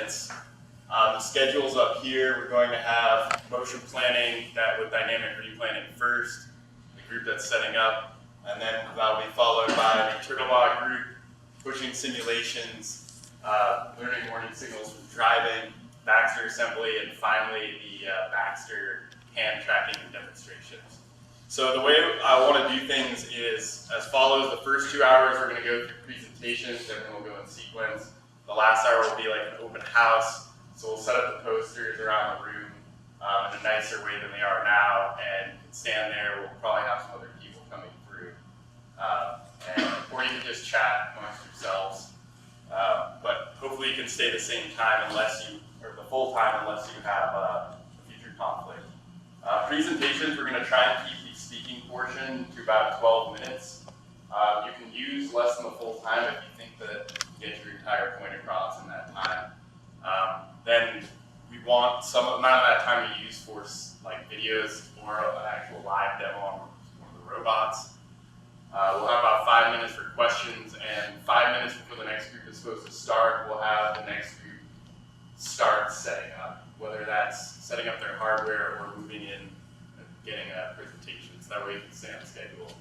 minutes. The schedule's up here. We're going to have motion planning with dynamic replanning first, the group that's setting up, and then that'll be followed by the Turtlebot group, pushing simulations, learning warning signals from driving, Baxter assembly, and finally the Baxter hand tracking demonstrations. So the way I want to do things is as follows. The first 2 hours we're going to go through presentations, everyone will go in sequence. The last hour will be like an open house, so we'll set up the posters around the room in a nicer way than they are now, and you can stand there. We'll probably have some other people coming through, or you can just chat amongst yourselves. But hopefully you can stay the same time or the full time unless you have a future conflict. Presentations, we're going to try and keep the speaking portion to about 12 minutes. You can use less than the full time if you think that you get your entire point across in that time. Then we want some amount of that time to use for like videos or an actual live demo on one of the robots. We'll have about 5 minutes for questions, and 5 minutes before the next group is supposed to start, we'll have the next group start setting up, whether that's setting up their hardware or moving in and getting presentations. That way you can stay on schedule.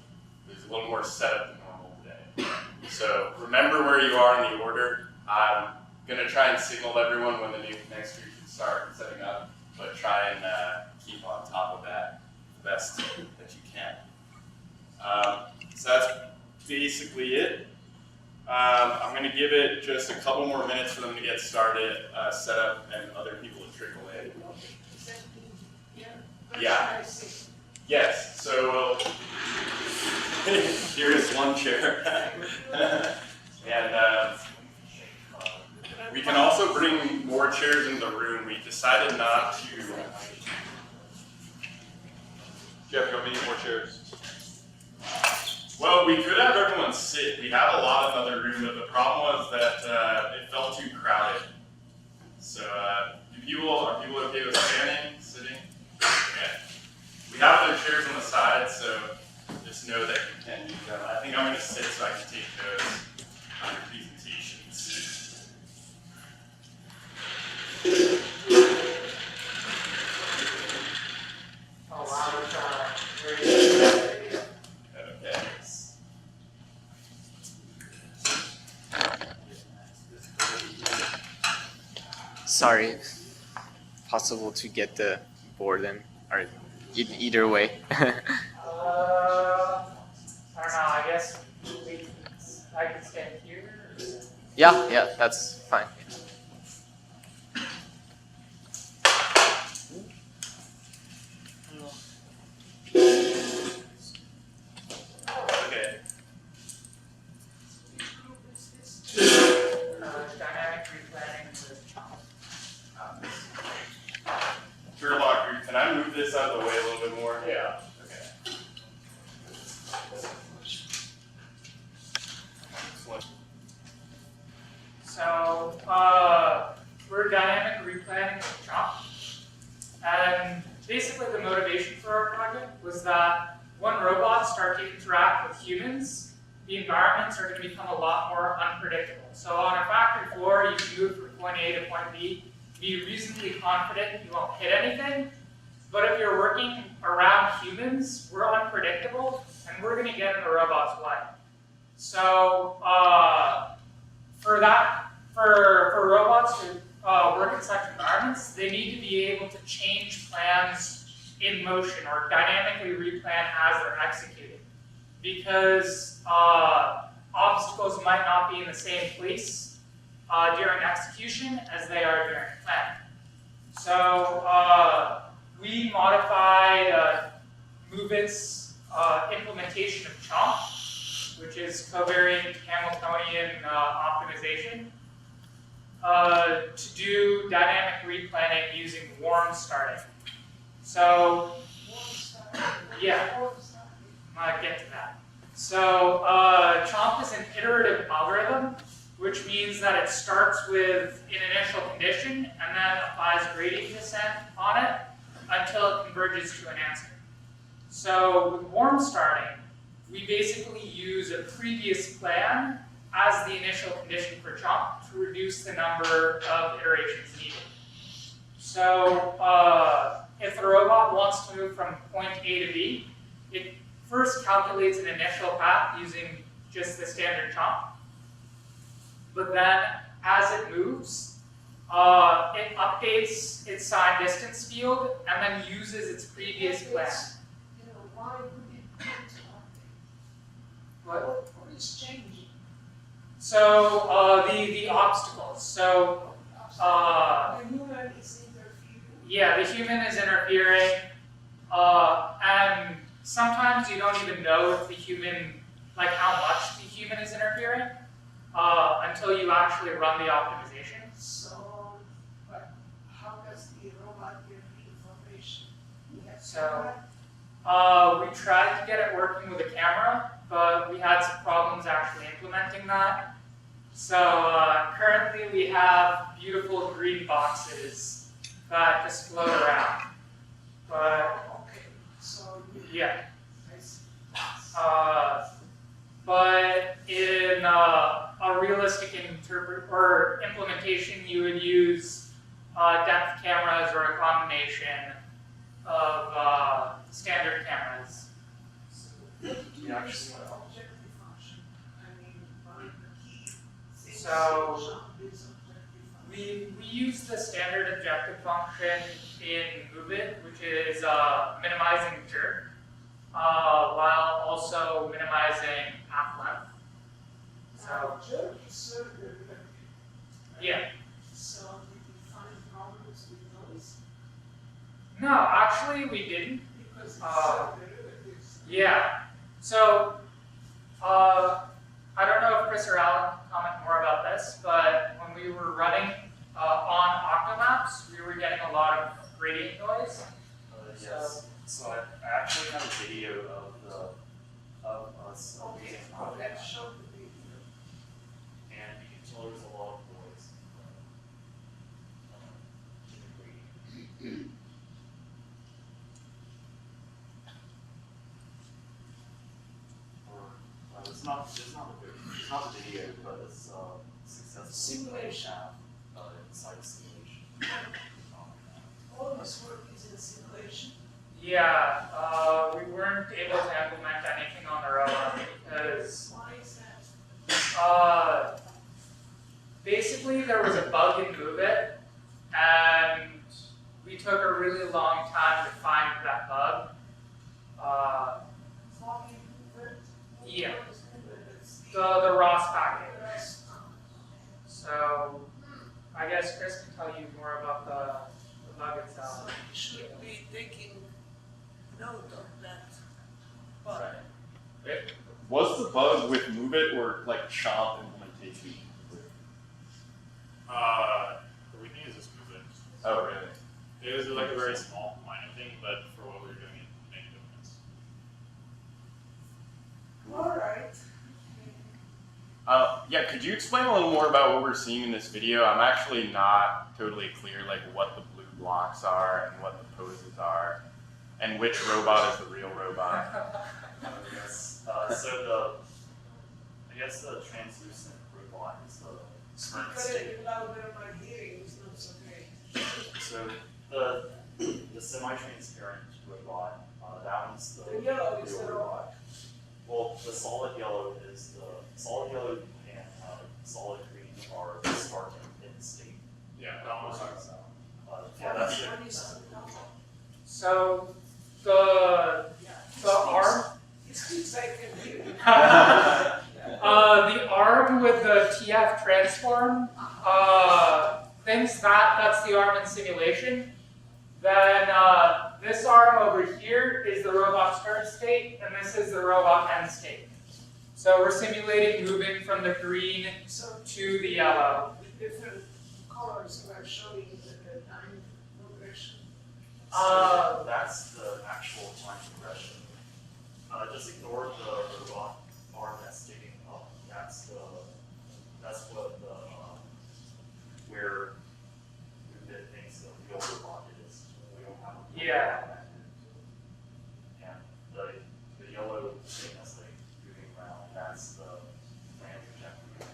There's a little more setup than normal today. So remember where you are in the order. I'm going to try and signal everyone when the next group can start setting up, but try and keep on top of that the best that you can. So that's basically it. I'm going to give it just a couple more minutes for them to get started, set up, and other people to trickle in. Yeah. Yes. So here is one chair, and we can also bring more chairs into the room. We decided not to. Jeff, you want me to need more chairs? Well, we could have everyone sit. We have a lot in the other room, but the problem was that it felt too crowded. So, are people okay with standing, sitting? Okay. We have other chairs on the side, so just know that you can use them. I think I'm going to sit so I can take notes on your presentations. Oh wow, that's very good. Okay. Sorry, possible to get the board in, or either way. I don't know, I guess I can stand here. Yeah, that's fine. Okay. Dynamic replanning with Turtlebot group, can I move this out of the way a little bit more? Yeah. Okay. So, we're dynamic replanning with Chomp. And basically the motivation for our project was that when robots start to interact with humans, the environments are going to become a lot more unpredictable. So on a factory floor, you can move from point A to point B, be reasonably confident you won't hit anything. But if you're working around humans, we're unpredictable, and we're going to get in the robot's way. So for robots to work in such environments, they need to be able to change plans in motion or dynamically replan as they're executed. Because obstacles might not be in the same place during execution as they are during planning. So we modified MoveIt's implementation of Chomp, which is covariant Hamiltonian optimization, to do dynamic replanning using warm starting. So, yeah, I might get to that. So, Chomp is an iterative algorithm, which means that it starts with an initial condition and then applies gradient descent on it until it converges to an answer. So, with warm starting, we basically use a previous plan as the initial condition for chomp to reduce the number of iterations needed. So if the robot wants to move from point A to B, it first calculates an initial path using just the standard chomp. But then as it moves, it updates its sign distance field and then uses its previous plan. Why would it need to update? What? What is changing? So the obstacles. So The human is interfering. yeah, the human is interfering, and sometimes you don't even know if the human, like how much the human is interfering, until you actually run the optimization. So, but how does the robot get the information? We have So- camera. We tried to get it working with a camera, but we had some problems actually implementing that. So currently we have beautiful green boxes that just float around. But Okay, so yeah, I see. but in a realistic implementation, you would use depth cameras or a combination of standard cameras. You use the objective function. I mean, by the key. things So, jump is objective function. We use the standard objective function in MoveIt, which is minimizing jerk, while also minimizing path length. So, Jerk is circular. yeah. So did you find problems with noise? No, actually we didn't. Because it's Uh, circular, it's Yeah. So, I don't know if Chris or Allan can comment more about this, but when we were running on Octomaps, we were getting a lot of gradient noise. Yes. So I actually have a video of us okay. using Okay, Prabhu, show the video. and you can tell there's a lot of noise. Typically. Or it's not the video, but it's successful Simulation. inside the simulation. All this work is in simulation. Yeah, we weren't able to implement anything on the robot because Why is that? basically there was a bug in MoveIt, and we took a really long time to find that bug. Volume movement? Yeah. What is movement? It's The ROS package. rest. So I guess Chris can tell you more about the bug So itself. you should be taking note of that. But Was the bug with Move It or like Chomp implementation? Everything is just moving. Oh, really? It was like a very small, minor thing, but for what we were doing, it made a difference. all right. Yeah, could you explain a little more about what we're seeing in this video? I'm actually not totally clear, like what the blue blocks are and what the poses are, and which robot is the real robot. Yes. I guess the translucent robot is the current Speak a state. little louder, my hearing is not so great. So the semi-transparent robot, that one's the The yellow is real the robot. Well, the solid yellow is the solid yellow and solid green are the start and end state. Yeah, that one was Yeah, that's it. What is the number? So the arm, It speaks, I can hear you. the arm with the TF transform, thinks that's the arm in simulation. Then this arm over here is the robot start state, and this is the robot end state. So we're simulating moving from the green So to the yellow. the different colors are showing the time progression. That's the actual time progression. Just ignore the robot arm that's sticking up. That's what the where the thinks the real robot is. We don't have a Yeah. And the yellow thing that's like moving around, that's the plan trajectory.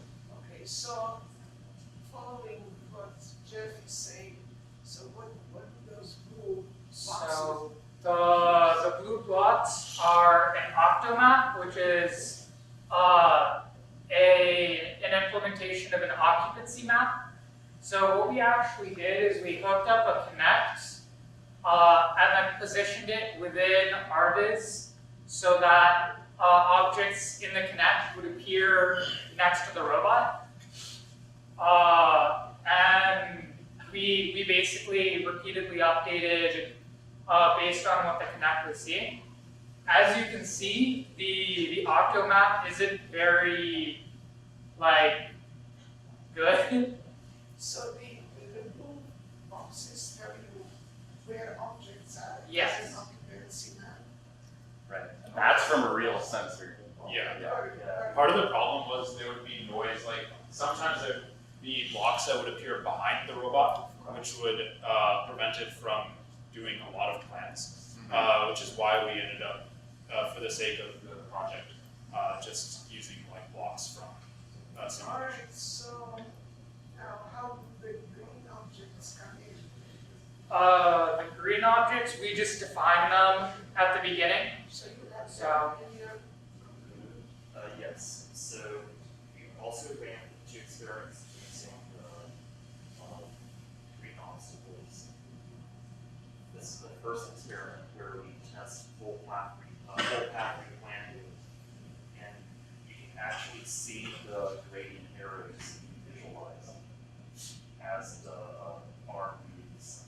same. So what do those blue boxes? So the blue blots are an octomap, which is an implementation of an occupancy map. So what we actually did is we hooked up a connect and then positioned it within RViz so that objects in the connect would appear next to the robot. And we basically repeatedly updated based on what the connect was seeing. As you can see, the octomap isn't very good. So the blue boxes tell you where objects are. Yes. It's an occupancy map. Right. That's from a real sensor. Yeah. Yeah. Part of the problem was there would be noise, like sometimes there'd be blocks that would appear behind the robot, which would prevent it from doing a lot of plans, which is why we ended up, for the sake of the project, just using like blocks from simulation. Alright, so now how do the green objects come in? The green objects, we just define them at the beginning. So you have So- that in your Yes, so we also ran 2 experiments using the green obstacles. This is the first experiment where we test full path replanning, and you can actually see the gradient arrows visualized as the arm moves.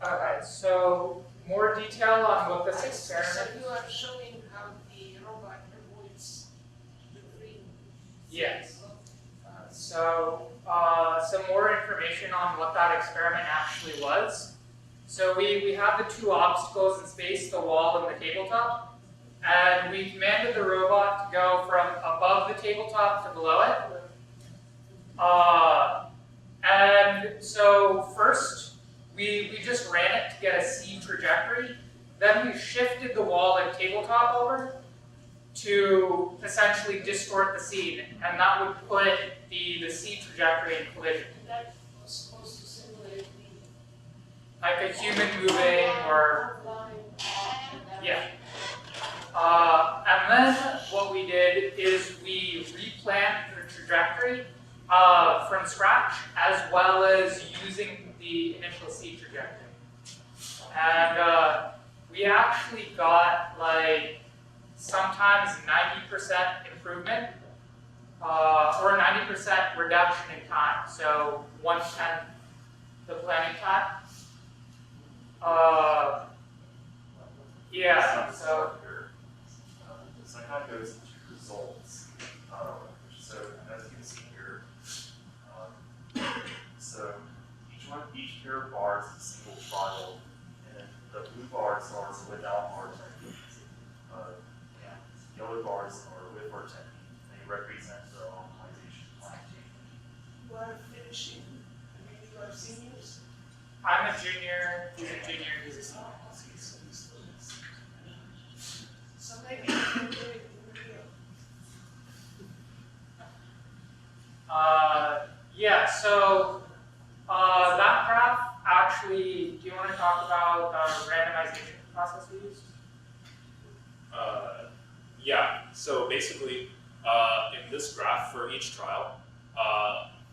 Okay, so more detail on what this So experiment. you are showing how the robot avoids the green. Yes. So some more information on what that experiment actually was. So we have the 2 obstacles in space, the wall and the tabletop, and we commanded the robot to go from above the tabletop to below it. And so first, we just ran it to get a C trajectory. Then we shifted the wall and tabletop over to essentially distort the scene, and that would put the C trajectory in collision. And that was supposed to simulate Like a human moving or, line. yeah. And then what we did is we replanned the trajectory from scratch, as well as using the initial C trajectory. And we actually got sometimes 90% improvement, or 90% reduction in time. So 1/10 the planning time. Yeah, so So that goes into results. So as you can see here, so each pair of bars is a single trial, and then the blue bars are without our technique. Yellow bars are with our technique. They represent the optimization plan. You are finishing, you are seniors. I'm a junior, he's a junior, he's a senior. So maybe you can do it in real. Yeah, so that graph actually, do you want to talk about the randomization process we used? Yeah, so basically, in this graph for each trial,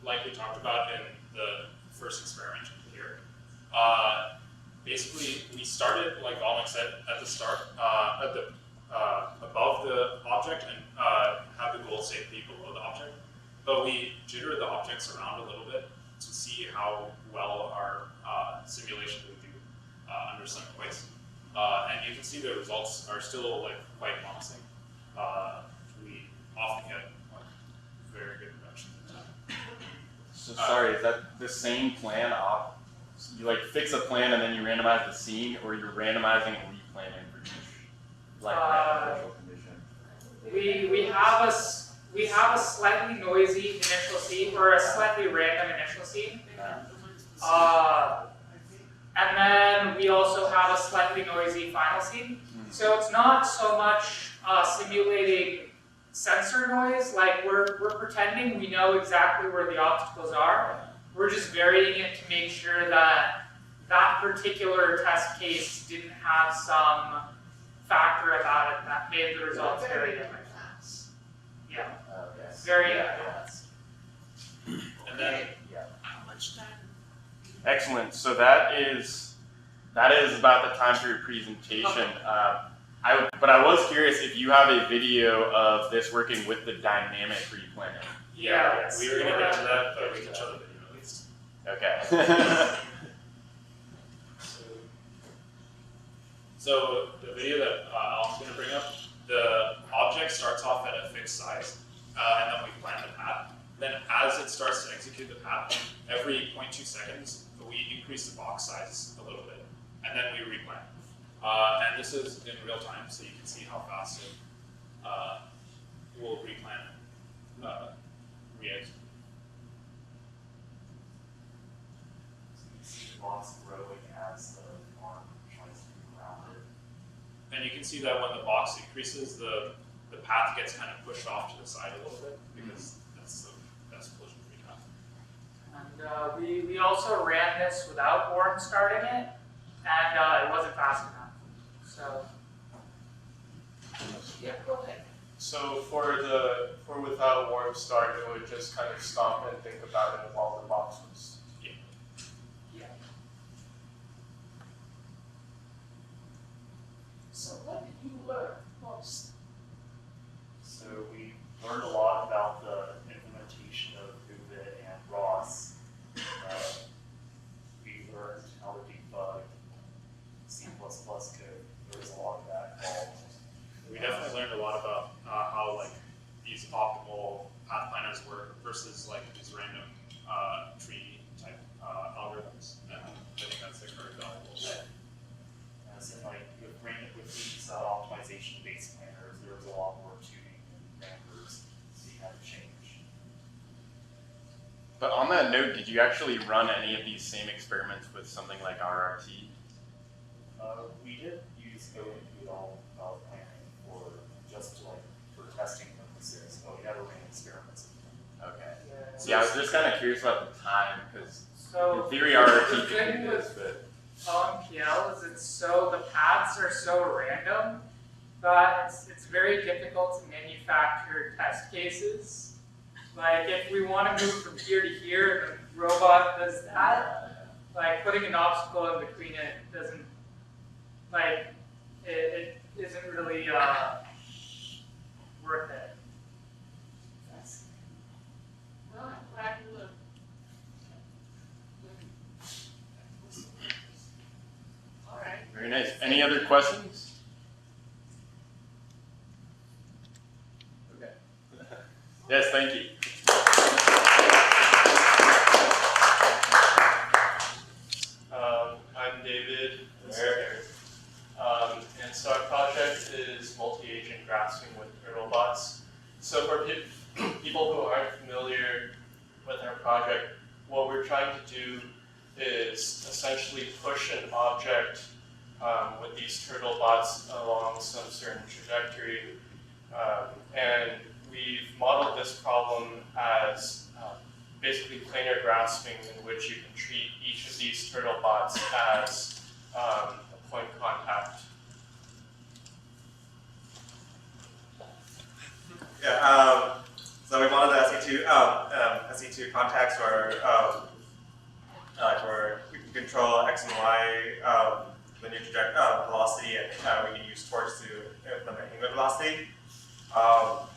like we talked about in the first experiment here, basically we started, like Valmik said, at the start, above the object and have the goal safely below the object. But we jitter the objects around a little bit to see how well our simulation would do under some noise. And you can see the results are still quite promising. We often get very good reduction in time. So sorry, is that the same plan op? You fix a plan and then you randomize the scene, or you're randomizing and replanning for each random condition? We have a slightly noisy initial scene or a slightly random initial scene. And then we also have a slightly noisy final scene. So it's not so much simulating sensor noise, like we're pretending we know exactly where the obstacles are, we're just varying it to make sure that that particular test case didn't have some factor about it that made the results very different. Yeah, very And then How much time? Excellent. So that is about the time for your presentation. But I was curious if you have a video of this working with the dynamic replanning. Yeah. we were gonna get to that, but we can show the video at least. Okay. So the video that Allan's going to bring up, the object starts off at a fixed size, and then we plan the path. Then as it starts to execute the path, every 0.2 seconds, we increase the box size a little bit, and then we replan. And this is in real time, so you can see how fast it will replan re-execute. So you see the box growing as the arm tries to move around it. And you can see that when the box increases, the path gets kind of pushed off to the side a little bit, because that's the best collision-free path. And we also ran this without Warren starting it, and it wasn't fast enough. So Yeah, go ahead. So for without warm start, it would just kind of stop and think about it while the box was. yeah. So what did you learn most? So we learned a lot about the implementation of Movit and Ross. We learned how to debug C++ code. There was a lot of that involved. We definitely learned a lot about how like these optimal path planners work versus like these random tree type algorithms, and I think that's like very valuable. As in like with these optimization based planners, there was a lot more tuning and parameters, so you had to change. But on that note, did you actually run any of these same experiments with something like RRT? We did use code and do all about planning for just like for testing purposes, but we never ran experiments. Okay. Yeah, I was just kind of curious about the time, because So in theory the RRT thing can do this, with but OMPL is the paths are so random that it's very difficult to manufacture test cases. Like if we want to move from here to here and the robot does that, like putting an obstacle in between it doesn't, like, it isn't really worth it. Well, I'm glad you learned. All right. very nice. Any other questions? Okay. Yes, thank you. I'm David. And so our project is multi-agent grasping with Turtlebots. So for people who aren't familiar with our project, what we're trying to do is essentially push an object with these Turtlebots along some certain trajectory. And we've modeled this problem as basically planar grasping, in which you can treat each of these Turtlebots as a point contact. Yeah, so we wanted the SE2 contacts where we can control X and Y linear velocity, and we can use torques to implement angular velocity. Oh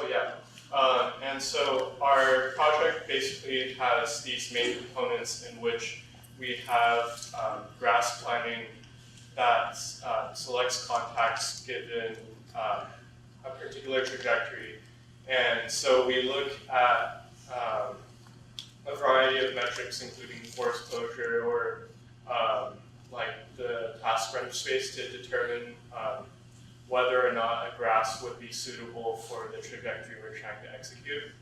yeah. And so our project basically has these main components in which we have grasp planning that selects contacts given a particular trajectory. And so we look at a variety of metrics, including force closure or like the task run space, to determine whether or not a grasp would be suitable for the trajectory we're trying to execute.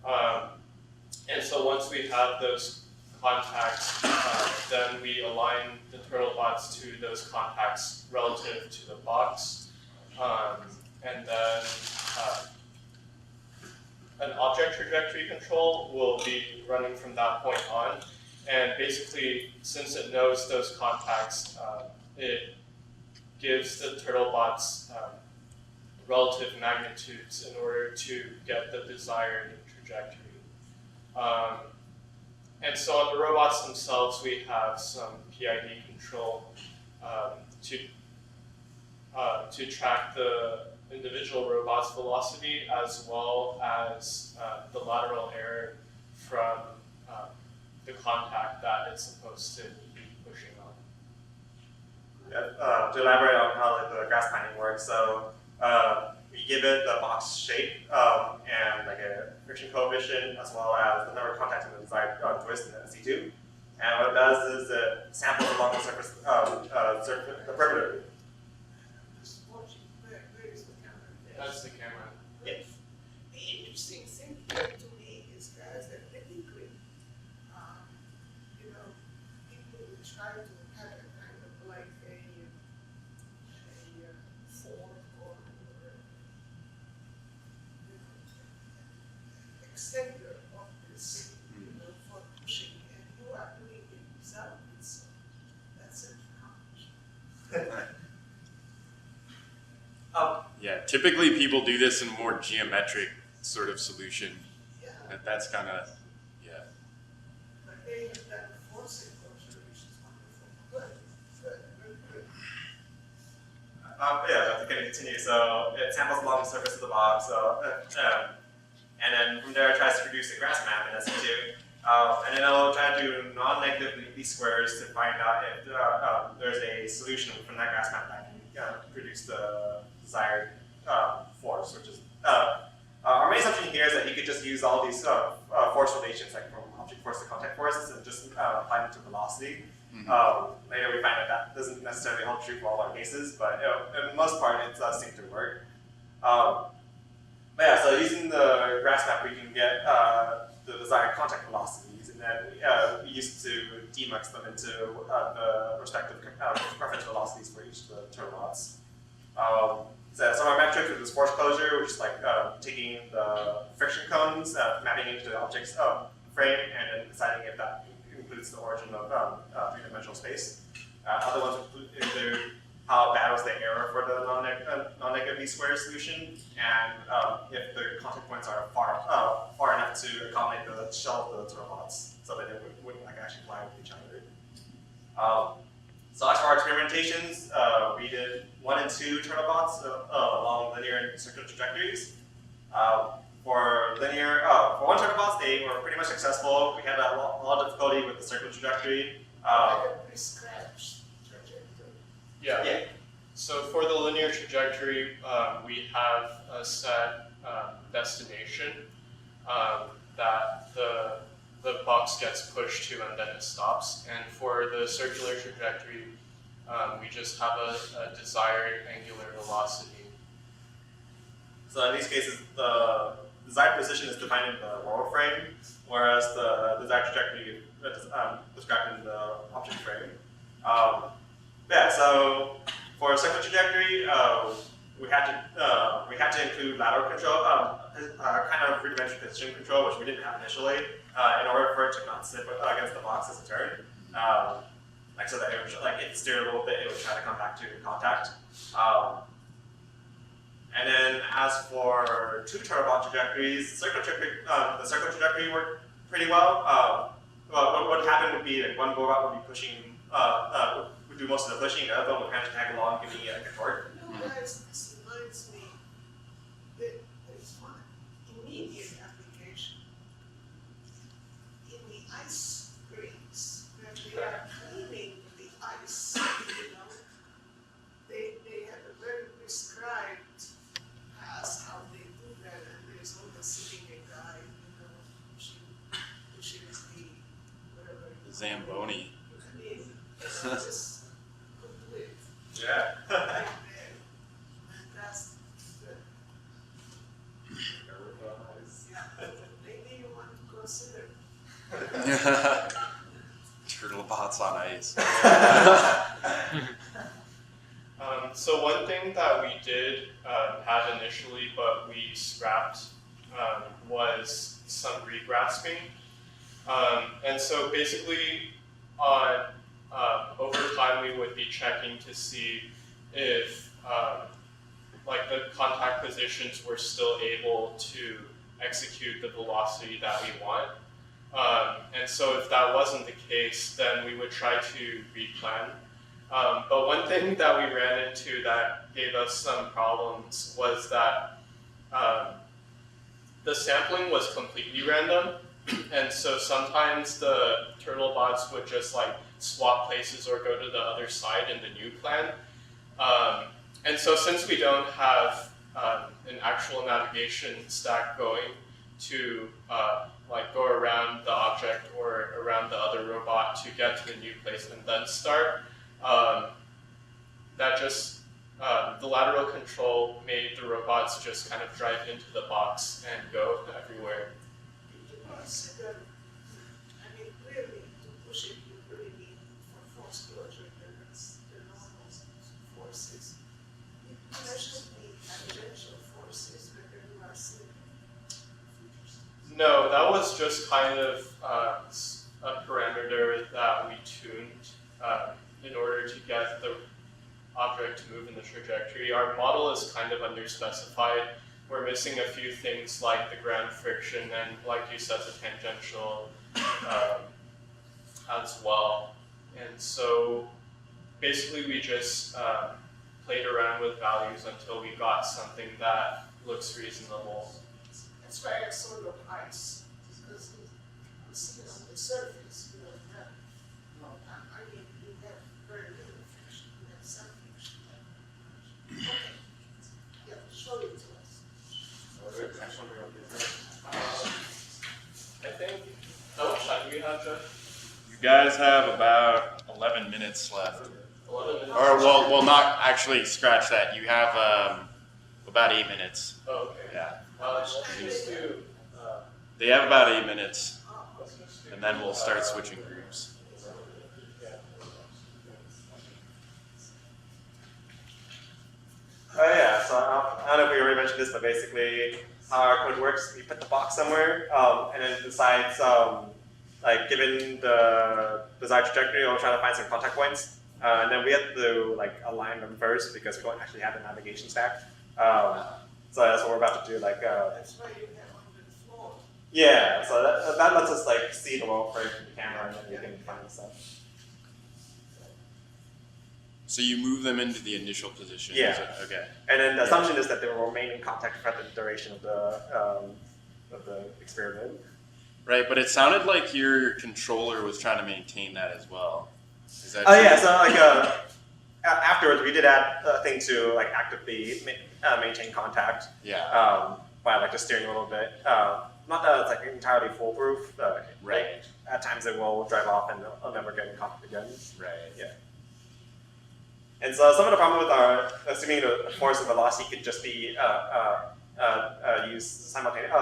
And so once we have those contacts, then we align the Turtlebots to those contacts relative to the box. And then an object trajectory control will be running from that point on. And basically, since it knows those contacts, it gives the Turtlebots relative magnitudes in order to get the desired trajectory. And so on the robots themselves, we have some PID control to track the individual robot's velocity as well as the lateral error from the contact that it's supposed to be pushing on. Yeah, to elaborate on how the grass planning works, so we give it the box shape and like a friction coefficient as well as the number of contacts in the desired twist in the C2. And what it does is it samples along the surface, the perimeter. Where is the camera? That's the camera. Yes. The interesting thing here to me is that technically, people will try to have a kind of like a form or extender of this, for pushing, and you are doing it without it, so that's an accomplishment. Yeah, typically people do this in a more geometric sort of solution. Yeah, That's kind of, yeah. but they have done forcing culture, which is wonderful. Good. Yeah, that's going to continue. So it samples along the surface of the box. So, and then from there it tries to produce a grass map in SE2. And then it'll try to do non-negative least squares to find out if there's a solution from that grass map that can produce the desired force, which is our main assumption here is that you could just use all these force relations, like from object force to contact forces, and just apply them to velocity. Later we find that doesn't necessarily hold true for all our cases, but in the most part it does seem to work. But yeah, so using the grass map we can get the desired contact velocities, and then we used to demux them into the respective reference velocities for each of the Turtlebots. So some of our metrics with this force closure, which is like taking the friction cones, mapping into the object's frame, and then deciding if that includes the origin of three-dimensional space. Other ones include how bad was the error for the non-negative least-square solution, and if the contact points are far enough to accommodate the shell of the Turtlebots, so that it wouldn't like actually fly with each other. So as for our experimentations, we did 1 and 2 Turtlebots along linear and circular trajectories. For one Turtlebots, they were pretty much successful. We had a lot of difficulty with the circular trajectory. Yeah. So for the linear trajectory, we have a set destination that the box gets pushed to and then it stops. And for the circular trajectory, we just have a desired angular velocity. So in these cases, the desired position is defined in the world frame, whereas the desired trajectory is described in the object frame. Yeah, so for a circular trajectory, we had to include lateral control, kind of rudimentary position control, which we didn't have initially, in order for it to not slip against the box as it turned. Like so that it would, like if it steered a little bit, it would try to come back to contact. And then as for 2 Turtlebot trajectories, the circular trajectory worked pretty well. What happened would be that one robot would be pushing, would do most of the pushing, the other one would kind of tag along, giving it a torque. Guys, this reminds me that there's one immediate application in the ice rinks where they are cleaning the ice, they have a very prescribed path how they do that, and there's always sitting a guy, pushing the whatever. Zamboni. I mean, it's just complete. Yeah. Right there. And that's good. Yeah. Maybe you want to consider. Turtlebots on ice. So one thing that we did have initially, but we scrapped was some regrasping. And so basically on over time we would be checking to see if like the contact positions were still able to execute the velocity that we want. And so if that wasn't the case, then we would try to replan. But one thing that we ran into that gave us some problems was that the sampling was completely random. And so sometimes the Turtlebots would just like swap places or go to the other side in the new plan. And so since we don't have an actual navigation stack going to like go around the object or around the other robot to get to the new place and then start, that just, the lateral control made the robots just kind of drive into the box and go everywhere. Consider, I mean, clearly, to push it, you really need for force closure, the normal forces. You mentioned the tangential forces, whether you are seeing features. No, that was just kind of a parameter that we tuned in order to get the object to move in the trajectory. Our model is kind of underspecified. We're missing a few things like the ground friction and, like you said, the tangential as well. And so basically we just played around with values until we got something that looks reasonable. That's why I sort of ice, because you see on the surface, you don't have, I mean, you have very little friction, you have some friction. Okay, yeah, show it to us. I think, how much time do we have, Jeff? You guys have about 11 minutes left. 11 minutes? Or, well, not actually scratch that. You have about 8 minutes. Oh, okay. Yeah. Let's just do, They have about 8 minutes, let's just do, and then we'll start switching groups. Oh yeah, so I don't know if we already mentioned this, but basically how our code works, we put the box somewhere, and then it decides, like given the desired trajectory, we'll try to find some contact points, and then we have to like align them first because we don't actually have the navigation stack. So that's what we're about to do. Like, That's why you have on the floor. yeah, so that lets us like see the world first from the camera, and then we can find the stuff. So you move them into the initial position. Yeah. Is it? Okay. And then the assumption is that they will remain in contact throughout the duration of the experiment. Right, but it sounded like your controller was trying to maintain that as well. Is that Oh true? yeah, so like afterwards we did add a thing to like actively maintain contact. Yeah. By like just steering a little bit. Not that it's like entirely foolproof. Right. Like, at times it will drive off and it'll never get in contact again. Right. Yeah. And so some of the problem with our assuming the force and velocity could just be used simultaneously,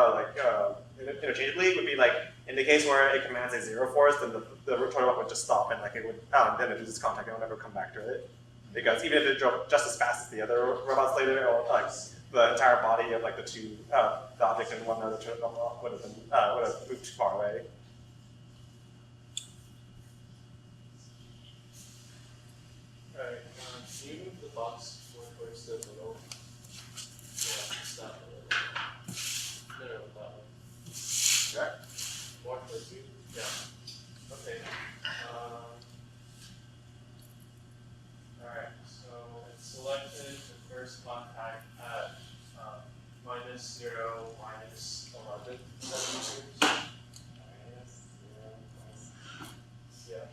interchangeably, would be like in the case where it commands a zero force, then the turtlebot would just stop and like it would then it loses contact and it will never come back to it. Because even if it drove just as fast as the other robots later, it will, like the entire body of like the two the object and one other turtlebot would have moved too far away. Alright, can you move the box towards the middle? Yeah, stop a little. No, that one. Okay. More towards you? Yeah. Okay. Alright, so it's selected the first contact at -0, -11 centimeters. Yeah.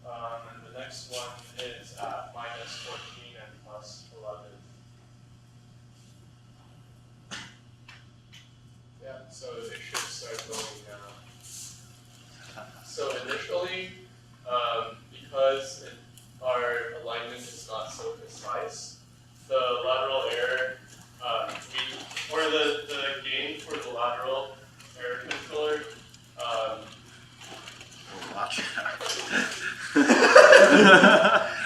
And the next one is at -14 and +11. Yeah, so it should start going now. So initially, because our alignment is not so precise, the lateral error, for the gain for the lateral error controller, Watch out.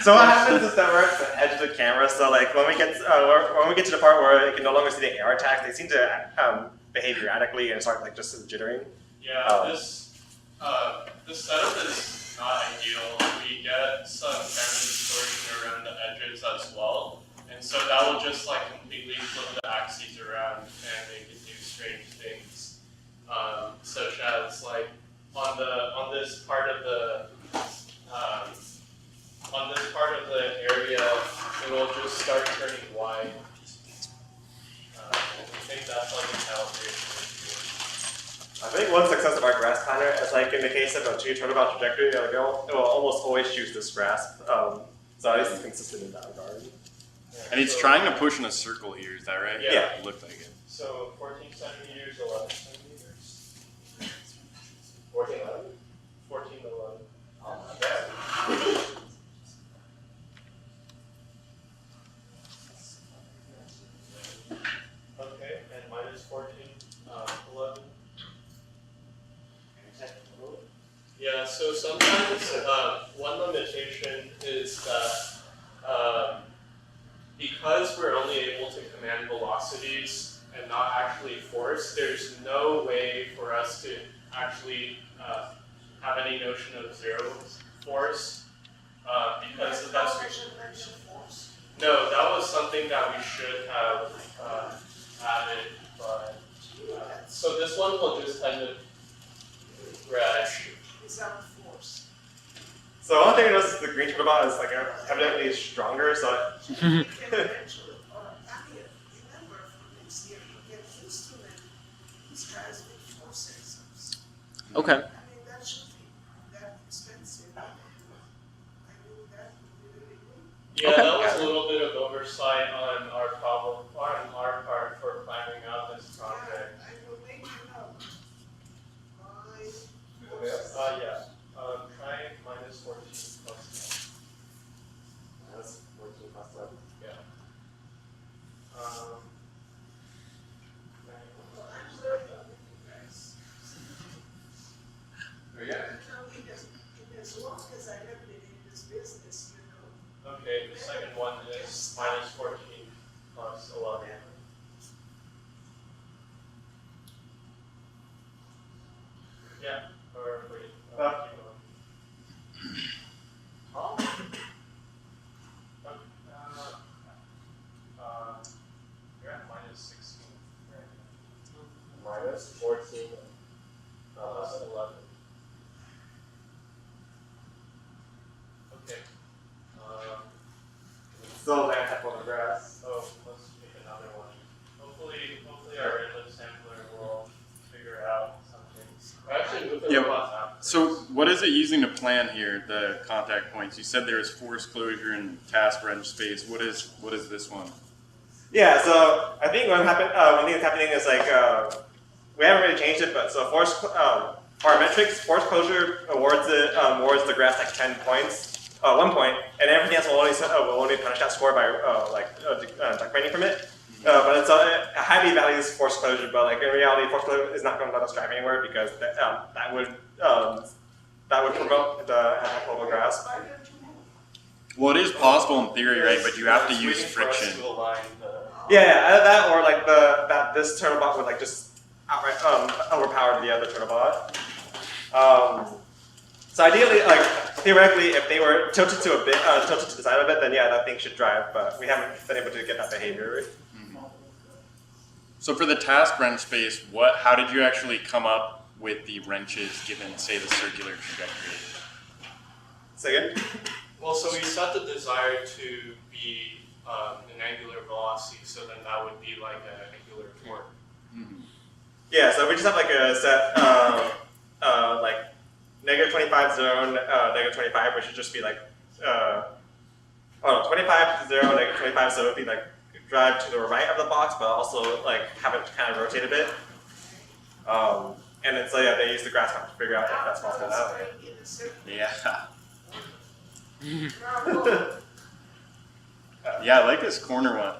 So what happens is that we're at the edge of the camera. So like when we get to the part where it can no longer see the air attacks, they seem to behave erratically and start like just jittering. Yeah, this setup is not ideal. We get some camera distortion around the edges as well, and so that will just like completely flip the axes around and make it do strange things, such as like on this part of the area, it will just start turning white. I think that's like a calibration. I think one success of our grass planner is like in the case of a turtlebot trajectory, like it will almost always choose this grasp. So at least it's consistent in that regard. And it's trying to push in a circle here, is that right? Yeah. It looked like it. So 14 centimeters, 11 centimeters. 14, 11? 14 to 11. Oh my god. Okay, and minus 14, 11. Yeah, so sometimes one limitation is that because we're only able to command velocities and not actually force, there's no way for us to actually have any notion of zero force because that's no, that was something that we should have added, but so this one will just kind of crash. Without force. So one thing I noticed is the green turtlebot is like evidently stronger, so You can eventually, or remember from next year, you get used to it. These guys with force sensors. Okay. I mean, that should be that expensive. I mean, that would be really good. Yeah, Okay. that was a little bit of oversight on our part for planning out this project. I will make you know. Yeah. Try minus 14 plus 1. that's 14 plus 11. Yeah. Well, I'm learning with you guys. Oh, yeah. As long as I have been in this business, you know. Okay, the second one is minus 14 plus 11. Yeah, or wait. Keep going. You're at minus 16. Right? Minus 14. Plus 11. Okay. Still land type on the grass. Oh, let's pick another one. Hopefully our random sampler will figure out something. Actually, with the Yeah. robots after. So what is it using to plan here, the contact points? You said there is force closure and task wrench space. What is this one? Yeah, so I think one thing that's happening is like we haven't really changed it, but so force for our metrics, force closure awards the grass like 10 points, 1 point, and everything else will only punish that score by declining from it. But it's a highly values force closure, but like in reality, force closure is not going to let us drive anywhere because that would promote the anti-global grasp. Well, it is possible in theory, right? But you have to use friction. Yeah, either that or like this turtlebot would like just outright overpower the other turtlebot. So ideally, like theoretically, if they were tilted to the side of it, then yeah, that thing should drive. But we haven't been able to get that behavior. So for the task wrench space, how did you actually come up with the wrenches given, say, the circular trajectory? Say again? Well, so we set the desire to be an angular velocity, so then that would be like an angular torque. Mm-hmm. Yeah, so we just have like a set like negative 25 zone, negative 25, which should just be like 25 0, negative 25, so it would be like drive to the right of the box, but also like have it kind of rotate a bit. And then so yeah, they use the grass map to figure out if that's possible now. Yeah. Yeah, I like this corner one.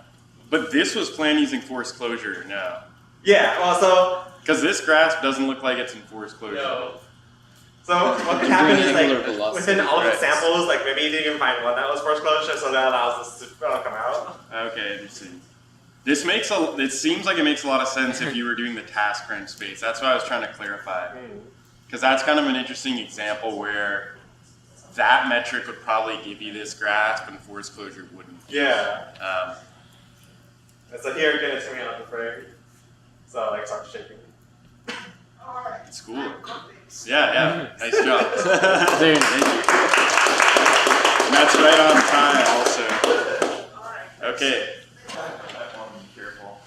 But this was planned using force closure, no. Yeah, well, so Because this grasp doesn't look like it's in force closure. No. So what could happen is Angular like velocity, within all of the right. samples, like maybe you didn't even find one that was force closure, so that allows us to come out. Okay, interesting. It seems like it makes a lot of sense if you were doing the task range space. That's what I was trying to clarify. Because that's kind of an interesting example where that metric would probably give you this grasp and force closure wouldn't. Yeah. And so here, get it to me on the frame. So like start shaking. Alright. It's cool. I'm convinced. Yeah, nice job. Very Thank you. And that's right on time also. Alright. Okay. Be careful.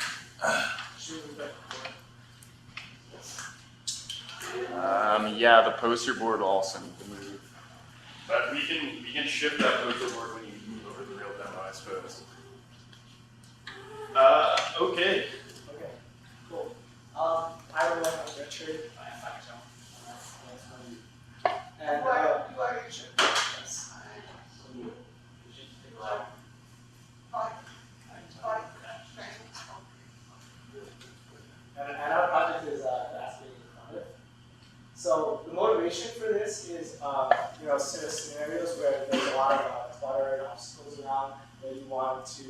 Yeah, the poster board will also need to move. But we can shift that poster board when you move over the real demo, I suppose. Okay. Okay, cool. I will work on Richard by Factor. And You are Richard. yes. Bye. Bye. And our project is asking Clutter. So the motivation for this is, sort of scenarios where there's a lot of clutter and obstacles around where you want to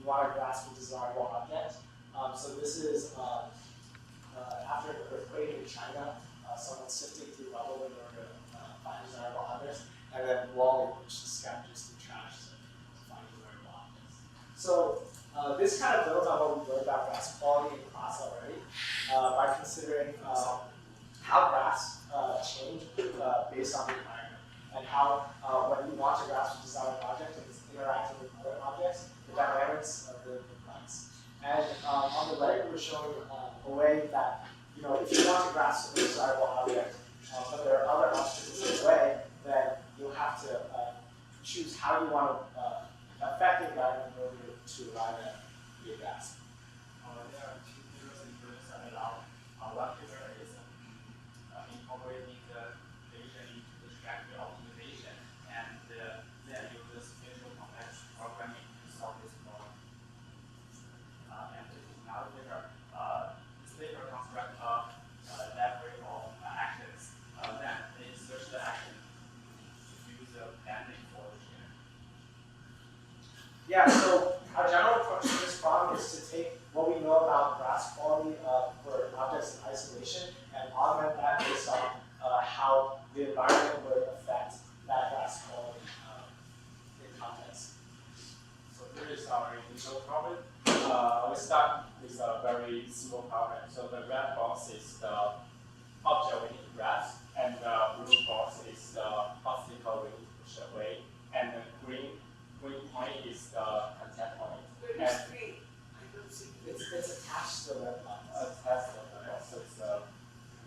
grasp a desirable object. So this is after an earthquake in China, someone sifting through rubble in order to find desirable objects, and then Wally, which is scavenges through trash to find desirable objects. So this kind of builds on what we learned about grass quality in class already by considering how grass change based on the environment, and how when you want to grasp a desired object and it's interacting with other objects, the dynamics of the plants. And on the right, we're showing a way that, if you want to grasp a desirable object, but there are other obstacles in the way, then you'll have to choose how you want to affect the environment in order to arrive at your grasp. There are two theories in first that allow one theory is incorporating the data into the trajectory optimization, and then use the spatial complex programming to solve this problem. And this is another paper. This paper constructs a library of actions. Then they search the action to use the banding for the chain. Yeah, so our general approach to this problem is to take what we know about grass quality for objects in isolation and augment that based on how the environment would affect that grass quality in context. So here is our initial problem. We start with a very simple problem. So the red box is the object we need to grasp, and the blue box is the obstacle we need to push away, and the green point is the contact point. Where And is green? I don't see it. It's attached to the red box. test of the box, so it's the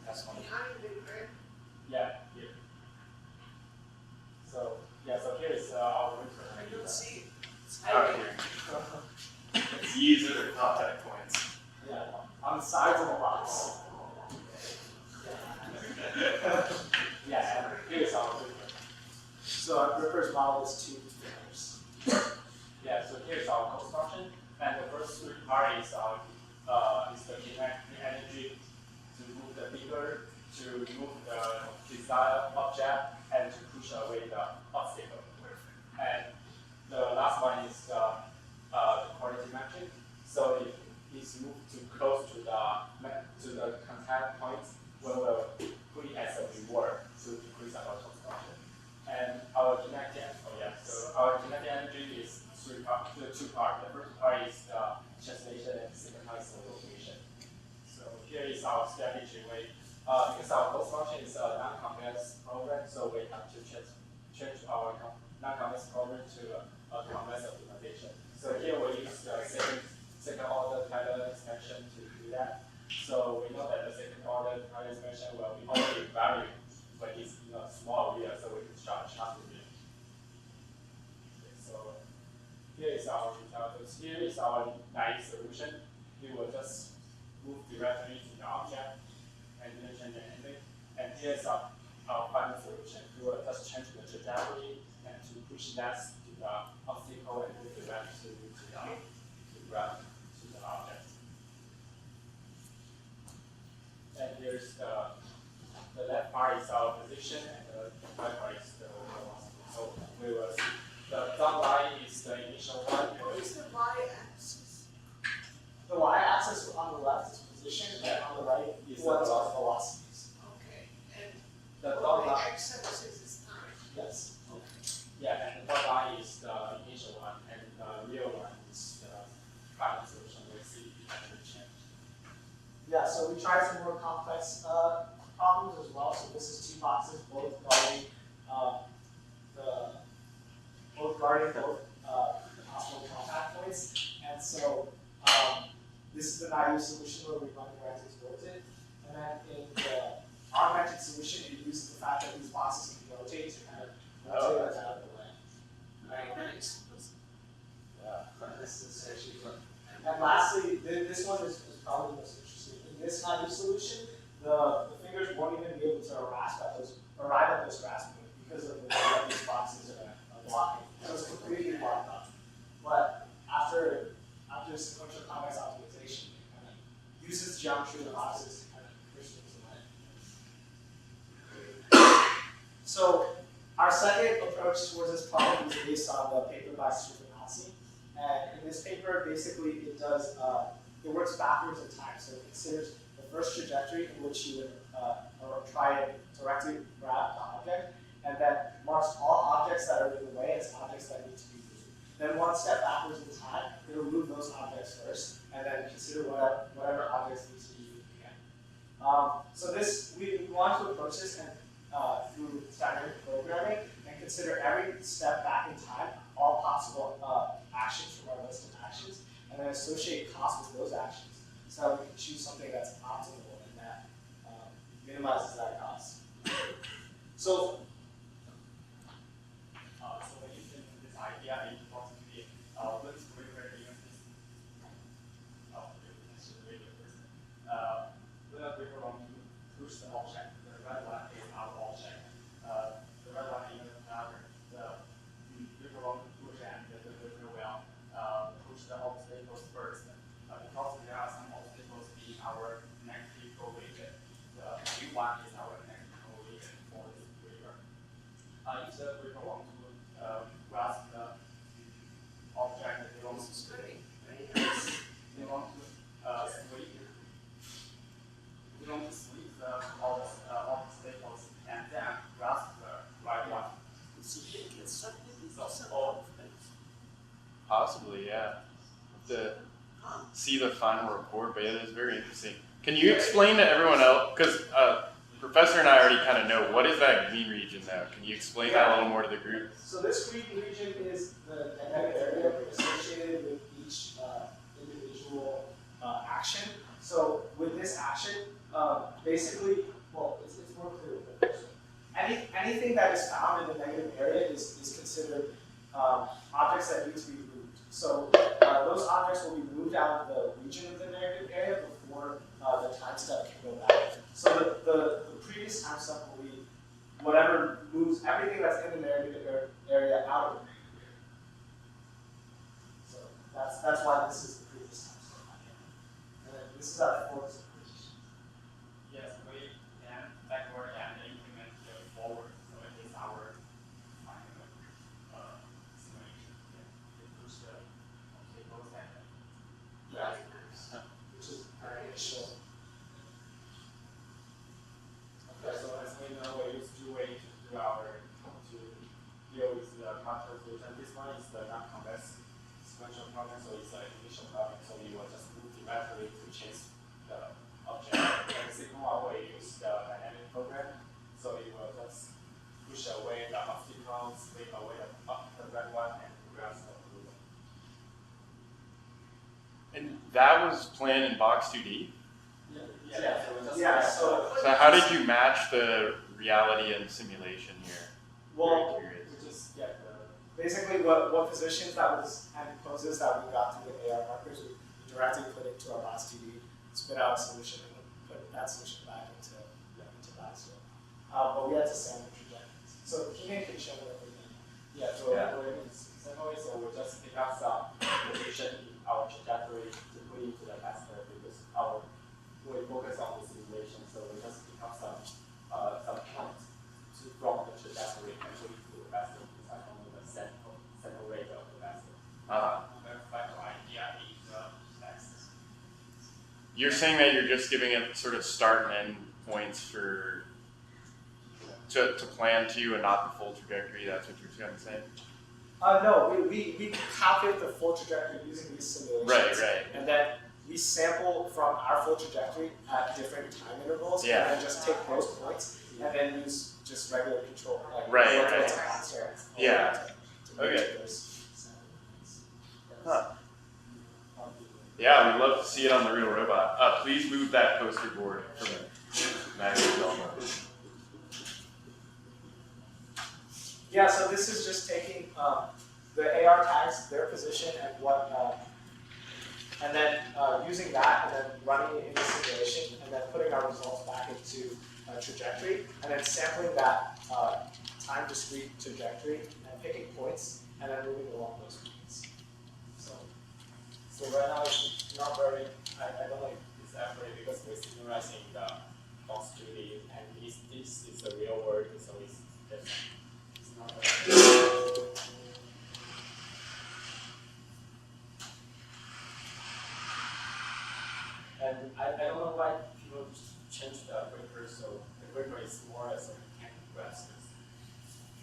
test point. Behind the red. Yeah, here. So here is our router. I don't see it. It's Out hiding. here. These are the contact points. Yeah, on the sides of the box. Yeah, and here is our router. So our Ripper's model is two figures. Yeah, so here's our cost function, and the first part is the kinetic energy to move the figure, to move the desired object, and to push away the obstacle. And the last one is the quality metric. So if it's moved too close to the contact points, we will put it as a reward to decrease our cost function. And our kinetic energy is two parts. The first part is the translation and the second part is the location. So here is our strategy. Because our cost function is a non-convex program, so we have to change our non-convex program to a convex optimization. So here we use the second order Tyler expansion to do that. So we know that the second order Tyler expansion will be only value, but it's small area, so we can start sharp area. So here is our result. Here is our naive solution. We will just move directly to the object and then change anything. And here's our final solution. We will just change the trajectory and to push that to the obstacle and move the rest to the object. And here's the left part is our position and the right part is the velocity. So we will see the dot line is the initial one. What is the y-axis? y-axis on the left is position, and on the right Is ones the are velocities. Okay, and The what dot the line, x-axis is time. Yes. yeah, and the dot line is the initial one, and the real one is the final solution. We see the change. Yeah, so we tried some more complex problems as well. So this is two boxes, both guarding both possible contact points. And so this is the naive solution where we run directly towards it. And then in the augmented solution, it uses the fact that these boxes can rotate to kind of rotate us out of the way. Right? Nice. This is actually fun. And lastly, this one is probably the most interesting. In this naive solution, the fingers won't even be able to arrive at those grasp points because of the way that these boxes are blocking. So it's completely blocked up. But after sequential convex optimization, it kind of uses geometry of the boxes to kind of push things away. So our second approach towards this problem is based on the paper by Sp17. And in this paper, basically it does it works backwards in time. So it considers the first trajectory in which you would try and directly grab the object, and then marks all objects that are in the way as objects that need to be moved. Then one step backwards in time, it'll move those objects first, and then consider whatever objects need to be moved again. So we want to approach this through dynamic programming and consider every step back in time, all possible actions from our list of actions, and then associate costs with those actions so that we can choose something that's optimal and that minimizes that cost. So when you think this idea is possibly let's rewrite even this. We are going to push the object. The red one is our object. The red one is another. We are going to push and we will push the obstacles first. Because there are some obstacles in our negative region. The new one is our negative region for this river. If the river wants to grasp the object, they want to Very, very nice. they want to sweep. We want to sweep the obstacles and then grasp the right one. So you can something with So some all Possibly, yeah. To see the final report, but yeah, that's very interesting. Can you explain to everyone else, because Professor and I already kind of know, what is that green region now? Can you explain that a little more to the group? So this green region is the dynamic area associated with each individual action. So with this action, basically, well, it's more clear with the first one. Anything that is found in the negative area is considered objects that need to be moved. So those objects will be moved out of the region of the negative area before the time step can go back. So the previous time step will be whatever moves everything that's in the negative area out of the negative area. So that's why this is the previous time step. And then this is our fourth position. yes, we can backward and implement the forward. So it is our final simulation. We push the obstacles and Yeah. Which is our initial. okay, so as we know, we use two ways to deal with the Clutter solution. This one is the non-convex sequential problem, so it's an initial problem. So we will just move directly to chase the object. And the second one we use the dynamic program, so it will just push away the obstacles, sweep away the red one, and grasp the blue one. And that was planned in Box 2D? Yeah, so we just So how did you match the reality and simulation here? Well, Very curious. we just get the basically what positions that was and poses that we got through the AR markers, we directly put into our Box 2D, spit out a solution, and then put that solution back into Baxter. But we had to sample trajectories. So Keenan can show what we did. yeah, so we're in simulation, so we just pick up some position in our trajectory to put into the Baxter because we focus on the simulation, so we just pick up some points from the trajectory and put into the Baxter because I don't know the sample rate of the Baxter. The final idea is the Baxter. You're saying that you're just giving it sort of start and end points for to plan to and not the full trajectory. That's what you're trying to say. No, we calculate the full trajectory using these simulations. Right. And then we sample from our full trajectory at different time intervals. Yeah. And then just take those points and then use just regular control. Like Right. Yeah. Okay. Huh. Yeah, we'd love to see it on the real robot. Please move that poster board from the Yeah, so this is just taking the AR tags, their position, and what, and then using that, and then running it in the simulation, and then putting our results back into a trajectory, and then sampling that time discrete trajectory, and picking points, and then moving along those points. So right now it's not very, I don't know if it's accurate because we're simulating the box 2D, and this is the real world, so it's not very. And I don't know why people change the gripper, so the gripper is more as a mechanical grasp.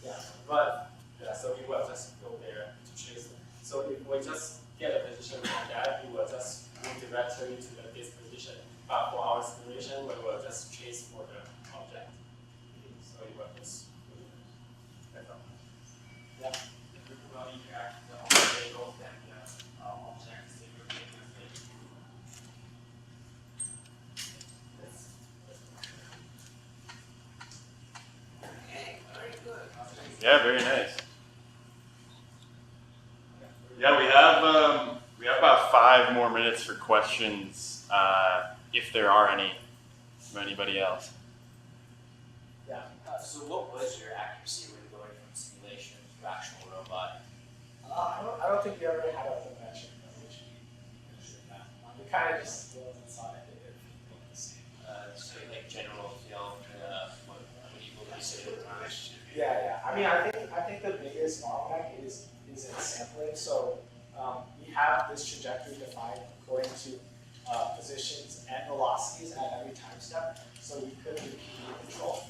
Yeah, but so we will just go there to chase them. So if we just get a position from that, we will just move directly to this position. But for our simulation, we will just chase for the object. So it will just that's all. Yeah. We will interact the object and the object simultaneously. Okay, very good. Yeah, very nice. Yeah, we have about 5 more minutes for questions, if there are any from anybody else. Yeah. So what was your accuracy when going from simulation to actual robot? I don't think we ever had a dimension evaluation. We kind of just saw it. So like general feel, what you say the time? Yeah. I mean, I think the biggest bottleneck is in sampling. So we have this trajectory defined according to positions and velocities at every time step. So we could do PE control.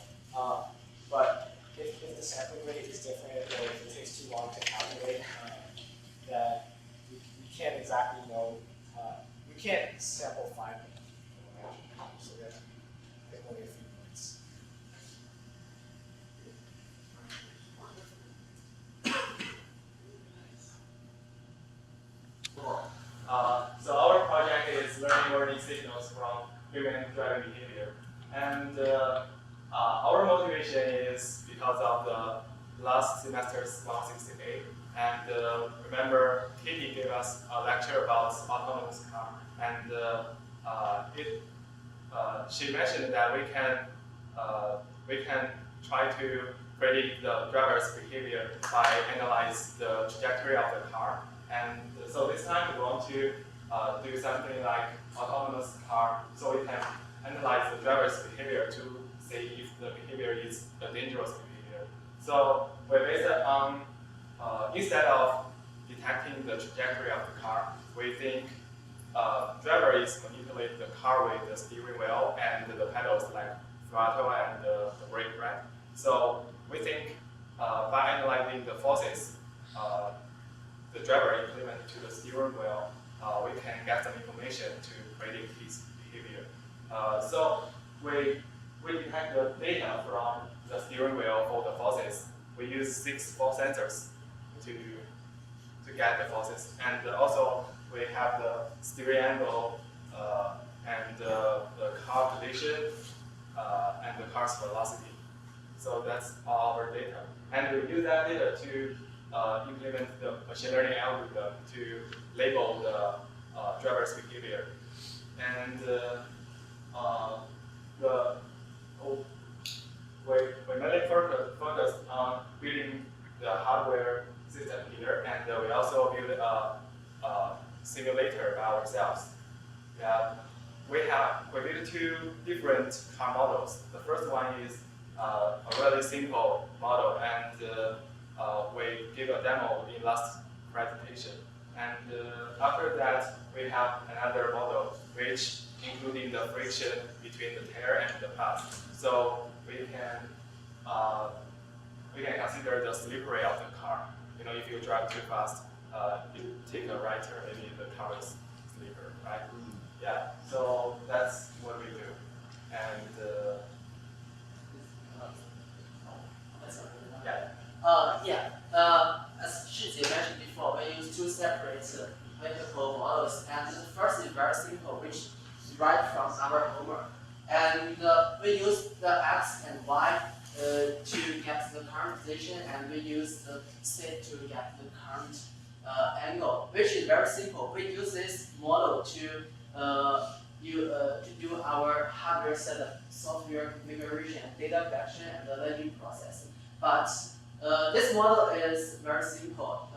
But if the sampling rate is different or if it takes too long to calculate, that we can't exactly know. We can't sample finely. So we have to pick only a few points. So our project is learning signals from human driving behavior. And our motivation is because of the last semester's 168. And remember, Katie gave us a lecture about autonomous car. And she mentioned that we can try to predict the driver's behavior by analyze the trajectory of the car. And so this time we want to do something like autonomous car, so we can analyze the driver's behavior to see if the behavior is a dangerous behavior. So we base it on, instead of detecting the trajectory of the car, we think driver is manipulate the car with the steering wheel and the pedals like throttle and the brake, right? So we think by analyzing the forces the driver implemented to the steering wheel, we can get some information to predict his behavior. So we detect the data from the steering wheel for the forces. We use 6 force sensors to get the forces, and also we have the steering angle and the car position and the car's velocity. So that's all our data, and we use that data to implement the machine learning algorithm to label the driver's behavior. And we mainly focus on building the hardware system here, and we also build a simulator by ourselves. We built 2 different car models. The first one is a really simple model, and we gave a demo in last presentation. And after that, we have another model which including the friction between the tire and the path. So we can consider the slippery of the car. You know, if you drive too fast, you take a right turn, maybe the car is slippery, right? Yeah. So that's what we do, and as Shijie mentioned before, we use two separate vehicle models, and the first is very simple, which is right from our homework. And we use the X and Y to get the current position, and we use the Z to get the current angle, which is very simple. We use this model to do our hardware setup, software configuration, data collection, and the learning process. But this model is very simple,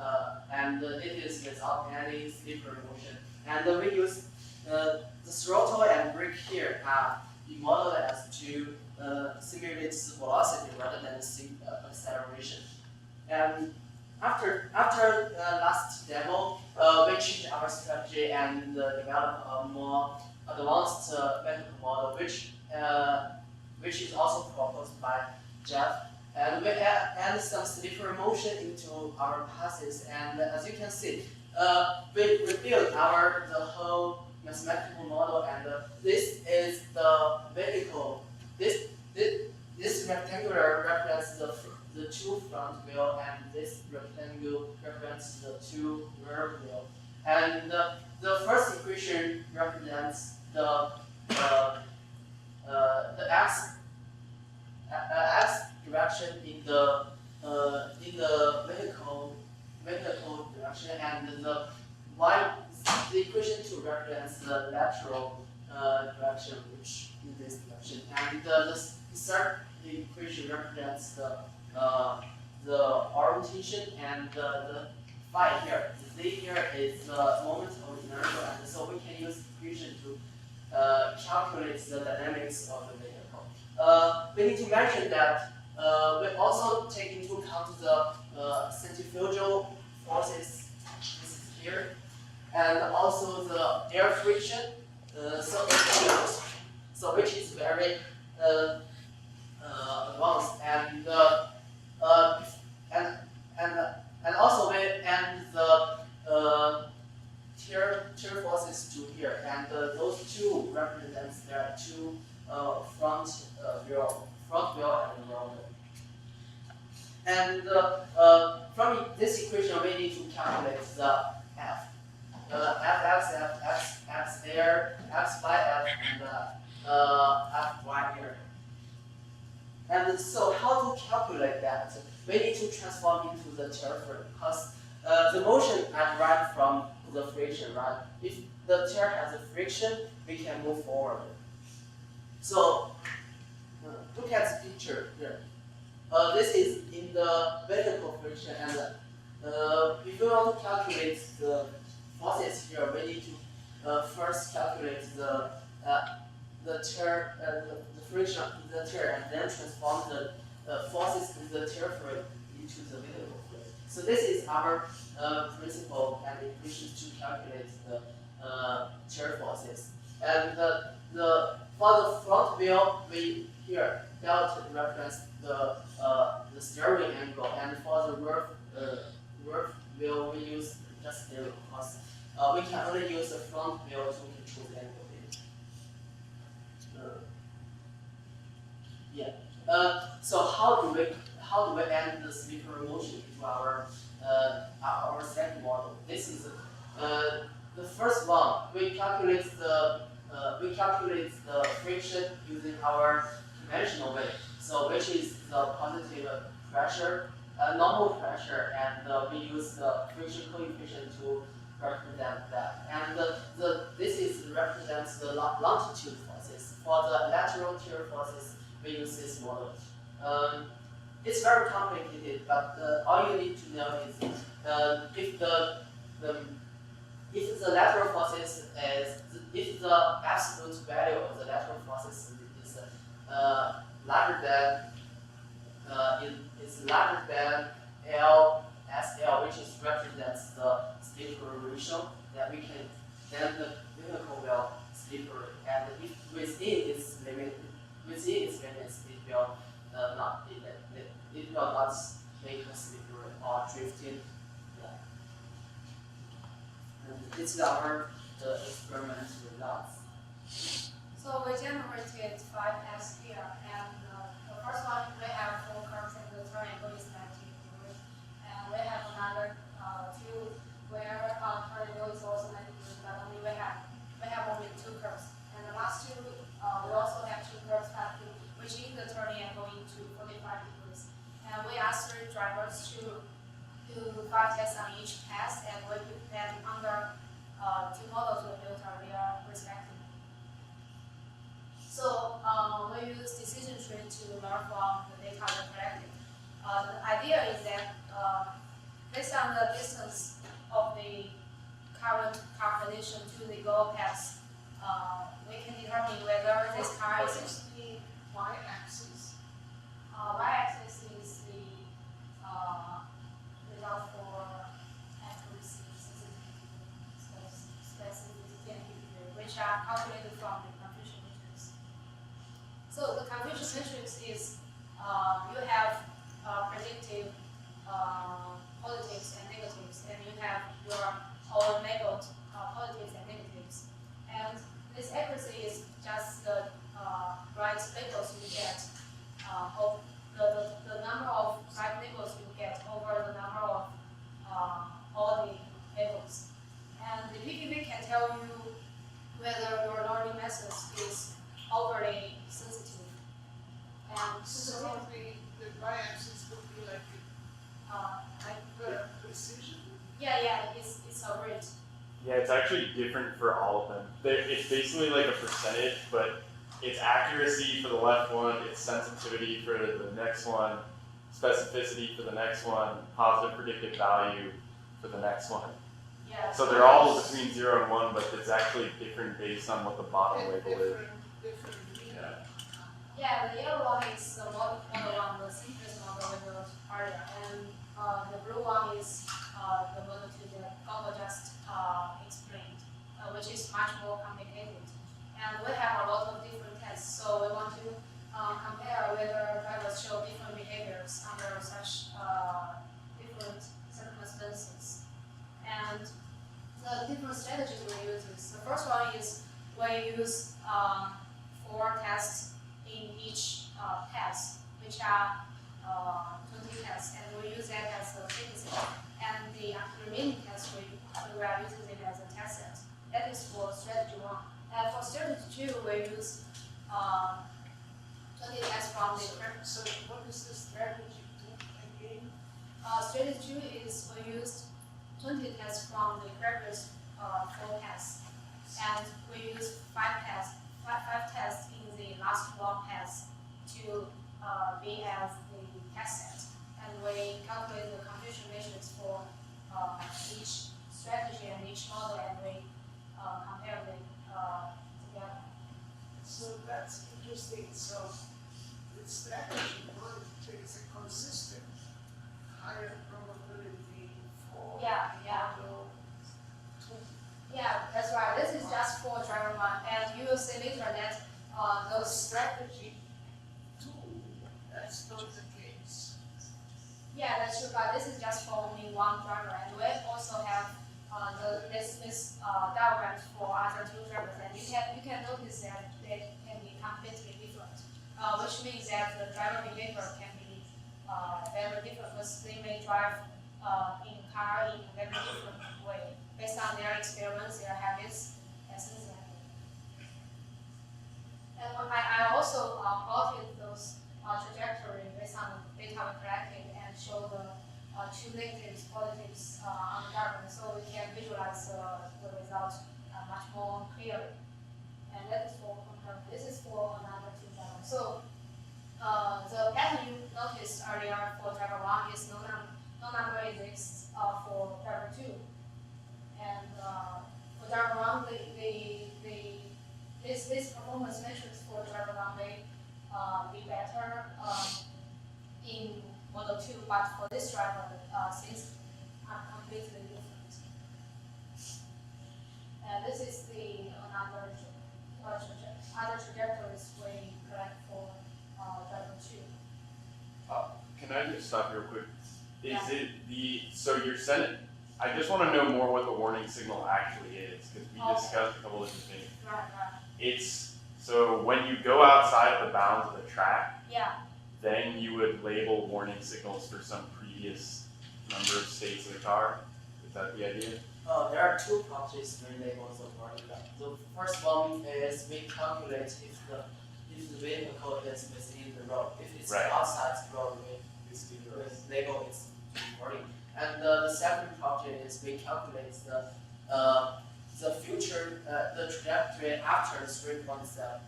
and it is without any slippery motion. And we use the throttle and brake here are modeled as to simulate the velocity rather than acceleration. And after last demo, we changed our strategy and developed a more advanced vehicle model, which is also proposed by Jeff. And we add some slippery motion into our passes, and as you can see, we built the whole mathematical model, and this is the vehicle. This rectangular represents the two front wheel, and this rectangle represents the two rear wheel. And the first equation represents the x direction in the vehicle direction, and the equation 2 represents the lateral direction, which in this direction, and the third equation represents the orientation, and the phi here, the z here is the moment of inertia, and so we can use equation to calculate the dynamics of the vehicle. We need to mention that we also take into account the centrifugal forces, this is here, and also the air friction, so which is very advanced, and also we add the tear forces to here, and those two represents their two front wheel and rear wheel. And from this equation, we need to calculate the F. Fx there, X by F, and Fy here. And so how to calculate that? We need to transform into the territory, because the motion arrives from the friction, right? If the chair has a friction, we can move forward. So look at the picture here. This is in the vertical friction, and if we want to calculate the forces here, we need to first calculate the friction in the chair, and then transform the forces in the territory into the vertical friction. So this is our principle and equation to calculate the chair forces. And for the front wheel, we here delta represents the steering angle, and for the rear wheel, we use just steering, because we can only use the front wheel to control the angle. So how do we add the slippery motion into our second model? This is the first one. We calculate the friction using our conventional way. So which is the positive pressure, normal pressure, and we use the friction coefficient to represent that. And this represents the longitude forces. For the lateral shear forces, we use this model. It's very complicated, but all you need to know is if the lateral forces if the absolute value of the lateral forces is larger than LSL, which represents the slippery ratio, then the vehicle will slippery. And within its limits, it will not it will not make a slippery or drifting. Yeah. And this is our experiment results. So we generated 5 paths here, and the first one we have 4 curves and the triangle is negative, and we have another 2 where triangle is also negative, but only we have only 2 curves, and the last 2 we also have 2 curves which is the turning angle into 45 degrees, and we asked the drivers to do 5 tests on each path, and we put them under 2 models we built earlier respectively. So we use decision tree to learn from the data we collected. The idea is that based on the distance of the current car position to the goal path, we can determine whether this car is. What is the y-axis? Y-axis is the result for accuracy, specificity, and behavior, which are calculated from the confusion matrix. So the confusion matrix is you have predictive positives and negatives, and you have your all labeled positives and negatives. And this accuracy is just the right labels you get of the number of right labels you get over the number of all the labels. And the PPV can tell you whether your learning method is overly sensitive. And So the y-axis would be like precision? yeah, it's a rate. Yeah, it's actually different for all of them. It's basically like a percentage, but it's accuracy for the left one, it's sensitivity for the next one, specificity for the next one, positive predictive value for the next one. Yeah. So they're all between 0 and 1, but it's actually different based on what the bottom label is. Different. Yeah. Yeah, the yellow one is the model one, the simplest model we built earlier, and the blue one is the model 2 that Gongbo just explained, which is much more complicated. And we have a lot of different tests, so we want to compare whether drivers show different behaviors under such different circumstances. And the different strategies we use is, the first one is we use 4 tests in each path, which are 20 tests, and we use that as a dataset. And the remaining tests we are using it as a test set. That is for strategy 1. And for strategy 2, we use 20 tests from the. So what is the strategy 2 again? Strategy 2 is we used 20 tests from the previous 4 tests, and we use 5 tests in the last 1 test to be as the test set, and we calculate the confusion matrix for each strategy and each model, and we compare them together. So that's interesting. So the strategy 1 is a consistent higher probability for model 2. Yeah, that's right. This is just for driver 1, and you will see later that those strategy 2, that's not the case. Yeah, that's true, but this is just for only 1 driver, and we also have this diagrams for other 2 drivers, and you can notice that they can be completely different, which means that the driver behavior can be very different, because they may drive in a car in a very different way based on their experiments, their habits, and things like that. And I also plotted those trajectory based on the data we collected and show the 2 negatives, positives on the diagram, so we can visualize the result much more clearly. And that is for comparison. This is for another 2 drivers. So the pattern you noticed earlier for driver 1 is no number exists for driver 2. And for driver 1, this performance metrics for driver 1 may be better in model 2, but for this driver, things are completely different. And this is the another other trajectories we collect for driver 2. Can I just stop real quick? Is Yeah. it so you're sending, I just want to know more what the warning signal actually is, because we Okay. discussed a couple different things. Right. So when you go outside the bounds of the track, Yeah. then you would label warning signals for some previous number of states of the car. Is that the idea? There are two properties we label the warning. The first one is we calculate if the vehicle is within the road. If it's Right. outside the road, we label it warning. And the second property is we calculate the future the trajectory after 3.7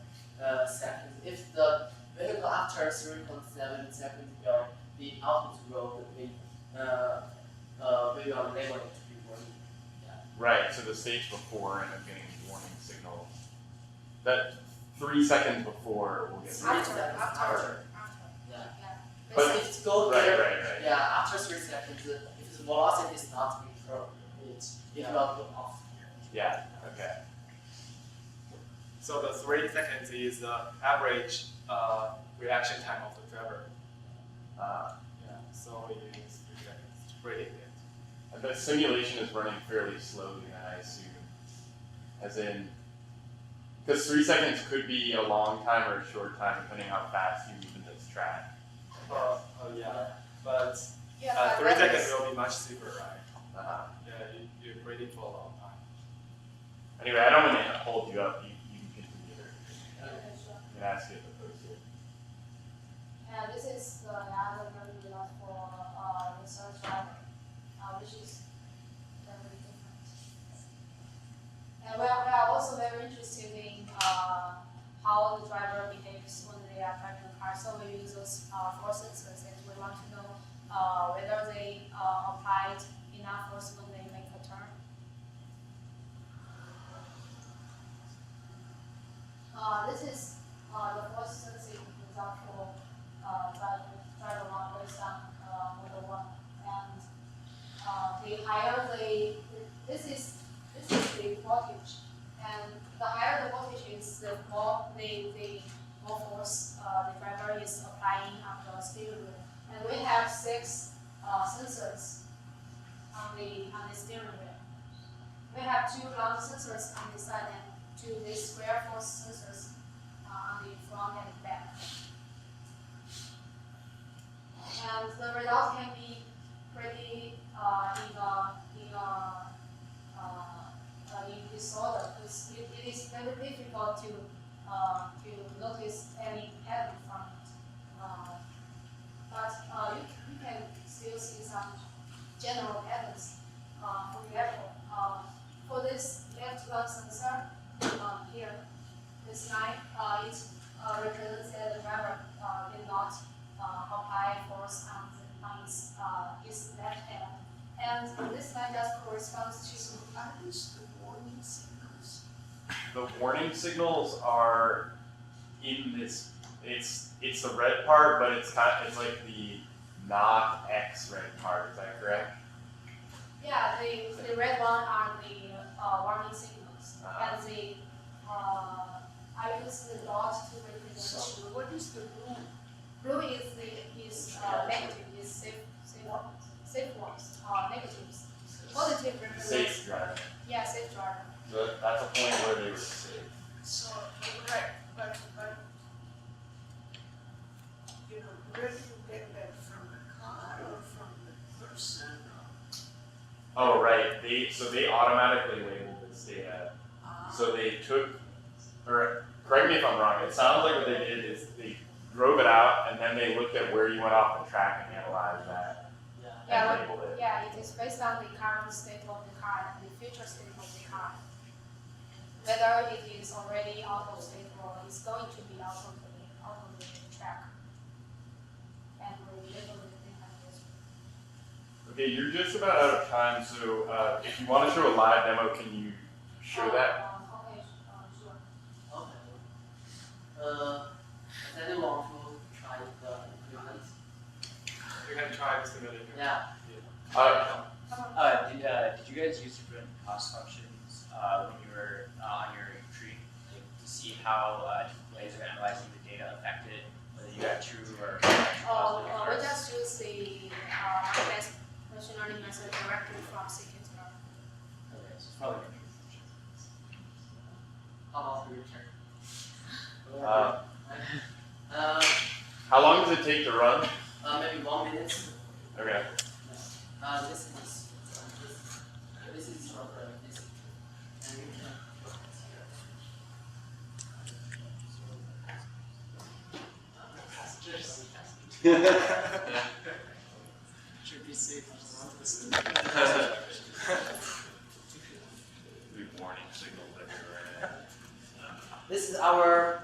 seconds. If the vehicle after 3.7 seconds will be out of the road, we will label it to be warning. Right, so the states before end up getting warning signals. That 3 seconds before will get. After. Yeah. But- But if it's go Right, there, right. yeah, after 3 seconds, if the velocity is not controlled, it will go off. Yeah, okay. So the 3 seconds is the average reaction time of the driver. Yeah, so it is 3 seconds to predict it. And the simulation is running fairly slowly then, I assume. As in, because 3 seconds could be a long time or a short time depending how fast you move in this track. Yeah, but Yeah, but 3 that seconds is- will be much cheaper, right? Uh-huh. Yeah, you predict for a long time. Anyway, I don't want to hold you up. You can continue there. Okay, sure. You can ask it opposed to it. And this is the other result for research driver, which is very different. And we are also very interested in how the driver behaves when they are driving the car. So we use those 4 sensors, and we want to know whether they applied enough force when they make a turn. This is the force sensing result for driver 1 based on model 1, and the higher this is the voltage, and the higher the voltage is, the more more force the driver is applying on the steering wheel. And we have 6 sensors on the steering wheel. We have 2 ground sensors on the side and 2 these square force sensors on the front and back. And the result can be pretty in disorder, because it is very difficult to notice any pattern from it. But you can still see some general patterns. For example, for this left lung sensor here, this line, it represents that the driver did not apply force on his left hand. And this line just corresponds to the warning signals. The warning signals are in this. It's the red part, but it's like the not X red part. Is that correct? Yeah, the red one are the warning signals, and the I use the dot to represent. So what is the blue? Blue is negative, is safe ones, negatives. Positive represents. Safe driver. Yeah, safe driver. So that's a point where they were safe. So, right, but, where do you get that from the car or from the person? Oh right, they automatically labeled this data. So they took, or correct me if I'm wrong, it sounds like what they did is they drove it out and then they looked at where you went off the track and analyzed that and labeled it. Yeah, it is based on the current state of the car and the future state of the car. Whether it is already out of state or is going to be out of the track. And we label it like this. Okay, you're just about out of time, so if you want to show a live demo, can you show that? Okay, sure. Okay. Does anyone want to try the equipment? You can try the simulator. Yeah. Did you guys use different cost functions when you were on your tree, like to see how different ways of analyzing the data affected whether you got true or We just use the best machine learning method directly from scikit-learn. Okay, so it's probably How about your turn? How long does it take to run? Maybe 1 minute. Okay. This is from this. And you Should be safe. Warning signals everywhere. This is our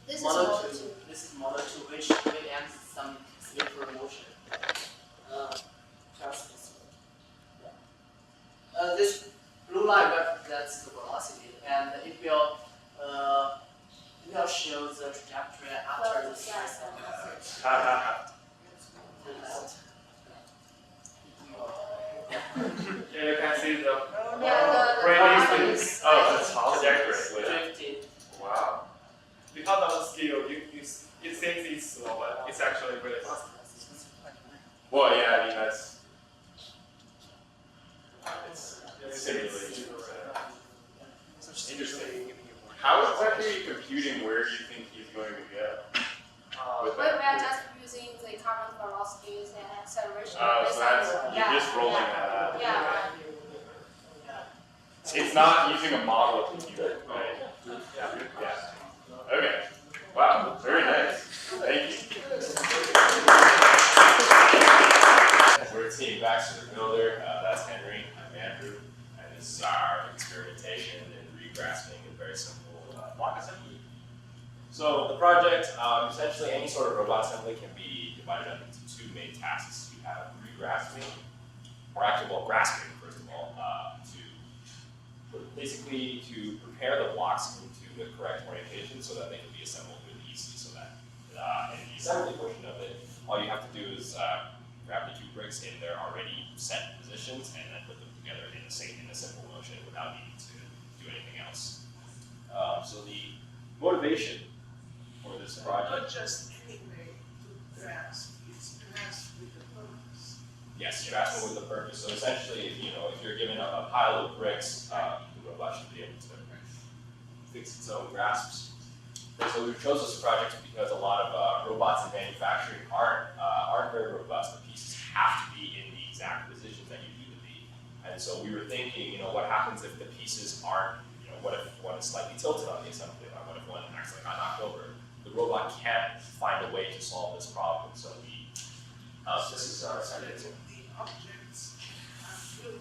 This is model model 2. two. This is model 2, which preempts some slipper motion. Just this one. This blue line represents the velocity, and it will show the trajectory after the stress. Yeah, you can see the Release. oh, that's trajectory. Drifting. Wow. Because of the scale, it seems it's slow, but it's actually really fast. Well, yeah, I mean, that's. It's simulated. Interesting. How exactly are you computing where you think he's going to go? With We that? are just using the current velocities and acceleration. So that's, you're just rolling that out. Yeah. It's not using a model computer, right? Yeah. Okay. Wow, very nice. Thank you. We're Team Baxter, the builder. That's Henry. I'm Andrew. And this is our experimentation in regrasping in very simple block assembly. So the project, essentially any sort of robot assembly can be divided up into two main tasks. You have regrasping, or actually, well, grasping, first of all, basically to prepare the blocks into the correct orientation so that they can be assembled really easily. So that in the assembly portion of it, all you have to do is grab the two bricks in their already set positions and then put them together in a simple motion without needing to do anything else. So the motivation for this project. Not just any way to grasp, it's grasp with a purpose. Yes, grasping with a purpose. So essentially, if you're given a pile of bricks, the robot should be able to fix its own grasps. And so we chose this project because a lot of robots in manufacturing aren't very robust. The pieces have to be in the exact positions that you need to be. And so we were thinking, what happens if the pieces aren't, what if one is slightly tilted on the assembly line? What if one actually got knocked over? The robot can't find a way to solve this problem. So this is our sentence. The objects are floating.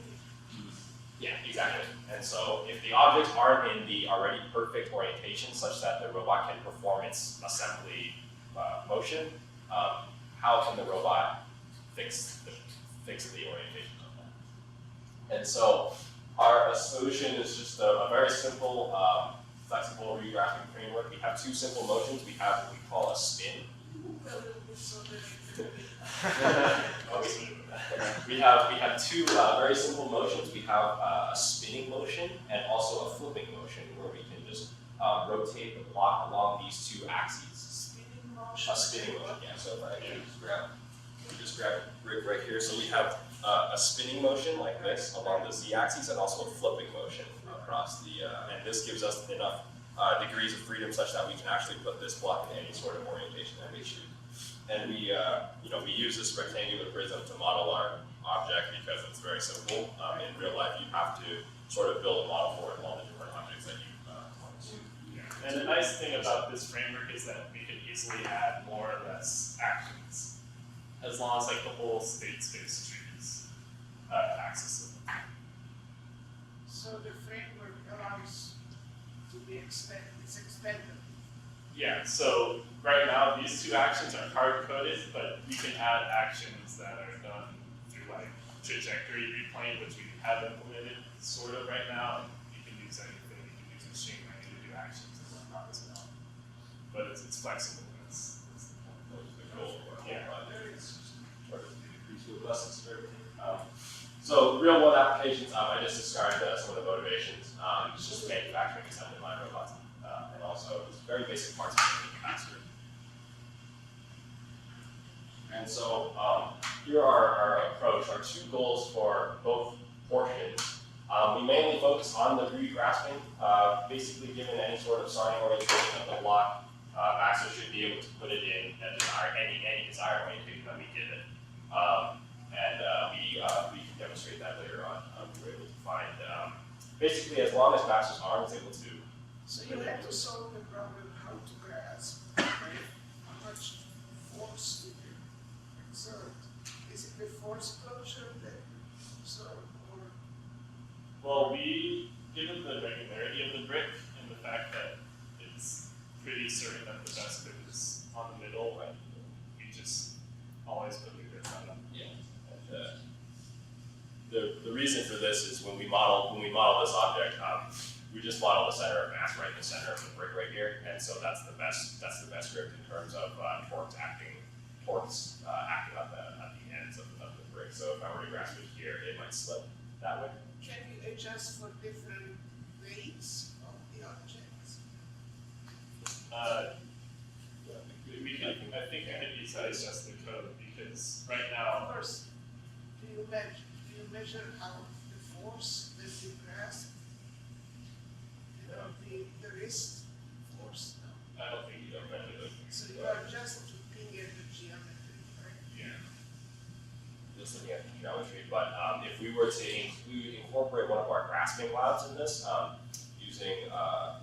Yeah, exactly. And so if the objects aren't in the already perfect orientation such that the robot can perform its assembly motion, how can the robot fix the orientation of that? And so our solution is just a very simple, flexible regraphing framework. We have two simple motions. We have what we call a spin. We have two very simple motions. We have a spinning motion and also a flipping motion where we can just rotate the block along these two axes. Spinning motion. A spinning motion, yeah. So if I can just grab a brick right here. So we have a spinning motion like this along the z-axis and also a flipping motion across the, and this gives us enough degrees of freedom such that we can actually put this block in any sort of orientation that we choose. And we use this rectangular prism to model our object because it's very simple. In real life, you have to sort of build a model for all the different objects that you want to. Yeah. And the nice thing about this framework is that we can easily add more or less actions, as long as like the whole state space tree is accessible. So the framework allows to be expanded. It's expandable. Yeah, so right now these two actions are hard-coded, but you can add actions that are done through like trajectory replane, which we have implemented sort of right now, and you can use anything, you can use machine learning to do actions and whatnot as well. But it's flexible, that's the point. Yeah. So real world applications, I just described some of the motivations. It's just manufacturing assembly line robots. So it's very basic parts of the Baxter. And so here are our approach, our two goals for both portions. We mainly focus on the re-grasping. Basically, given any sort of starting orientation of the block, Baxter should be able to put it in any desired orientation that we give it. We can demonstrate that later on. We were able to find, basically, as long as Baxter's arm is able to. So you have to solve the problem how to grasp, right? How much force to exert. Is it the force closure that you observe, or? Well, given the regularity of the brick and the fact that it's pretty certain that the best bit is on the middle, right? We just always put the bits on them. Yeah. And, the reason for this is when we model this object, we just model the center of mass right in the center of the brick right here, and so that's the best grip in terms of torques acting at the ends of the brick. So if I were to grasp it here, it might slip that way. Can you adjust for different weights of the objects? I think we could decide just the code because right now. Of course, do you measure how the force that you grasp? You know, the wrist force? No. I don't think you don't measure those things. So you are just looking at the geometry, right? Yeah. Just looking at the geometry, but if we were to incorporate one of our grasping labs in this, using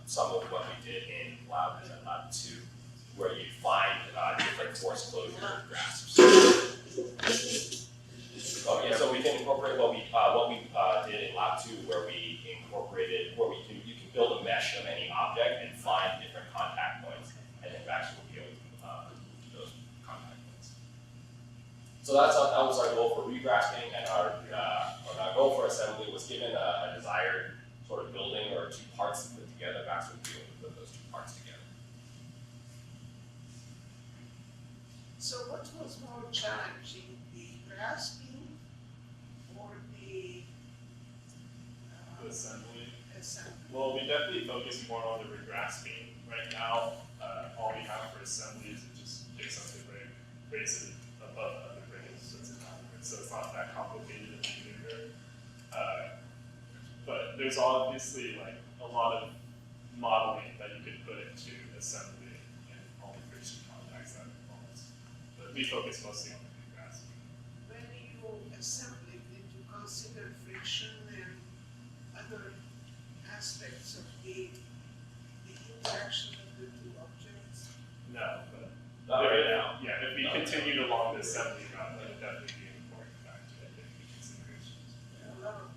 some of what we did in lab 2, where you find different force closure grasps. Oh yeah, so we can incorporate what we did in lab 2, where we incorporated you can build a mesh of any object and find different contact points, and then Baxter will be able to do those contact points. So that was our goal for regrasping, and our goal for assembly was given a desired sort of building or two parts to put together. Baxter will be able to put those two parts together. So what was more challenging, the grasping or the Assembly. assembly? Well, we definitely focus more on the regrasping. Right now, all we have for assembly is to just take something right, raise it above other brains, so it's not that complicated of a maneuver. But there's obviously like a lot of modeling that you could put into assembly and all the friction contacts that involves. But we focus mostly on the regrasping. When you assemble it, did you consider friction and other aspects of the interaction of the two objects? No, but Not right now. Yeah, if we continued along the assembly route, that would definitely be an important factor to take into consideration. There are a lot of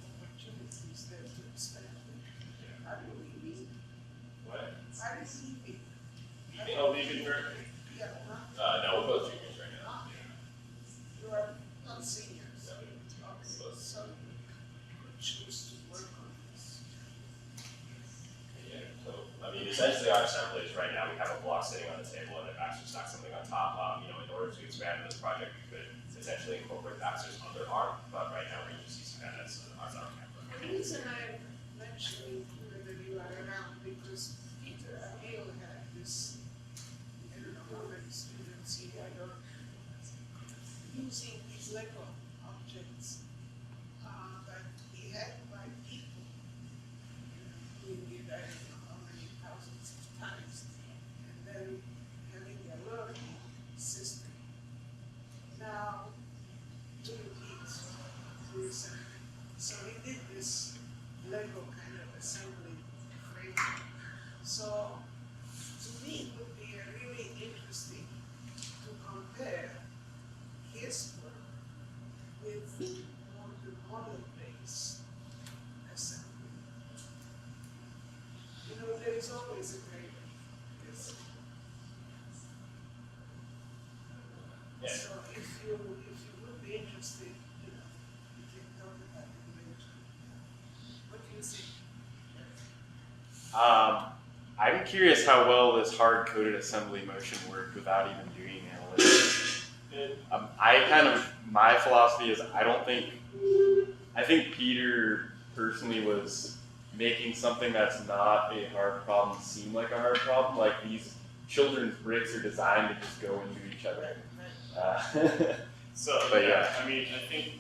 opportunities there to expand it. How do we meet? What? How does he meet? Oh, leaving Berkeley. Yeah, No, we're both juniors right now. you are not seniors. So you could choose to work on this. Yeah, so, I mean, essentially our assembly is right now, we have a block sitting on the table and then Baxter stacks something on top. In order to expand this project, we could essentially incorporate Baxter's underarm, but right now we're just using that as our camera. The reason I'm mentioning whether you are around, because Peter Hale had this, I don't know how many students he had, or using these Lego objects that he had by people, doing it I don't know how many thousands of times, and then having a learning system. Now, doing it through assembly. So he did this Lego kind of assembly framework. So to me, it would be really interesting to compare his work with more the model-based assembly. You know, there is always a trade-off. Yes. Yeah. So if you would be interested, you know, you can talk about it later. What do you think? I'm curious how well this hard-coded assembly motion worked without even doing analytics. My philosophy is I think Peter personally was making something that's not a hard problem seem like a hard problem. Like these children's bricks are designed to just go into each other. So But yeah, I mean, I think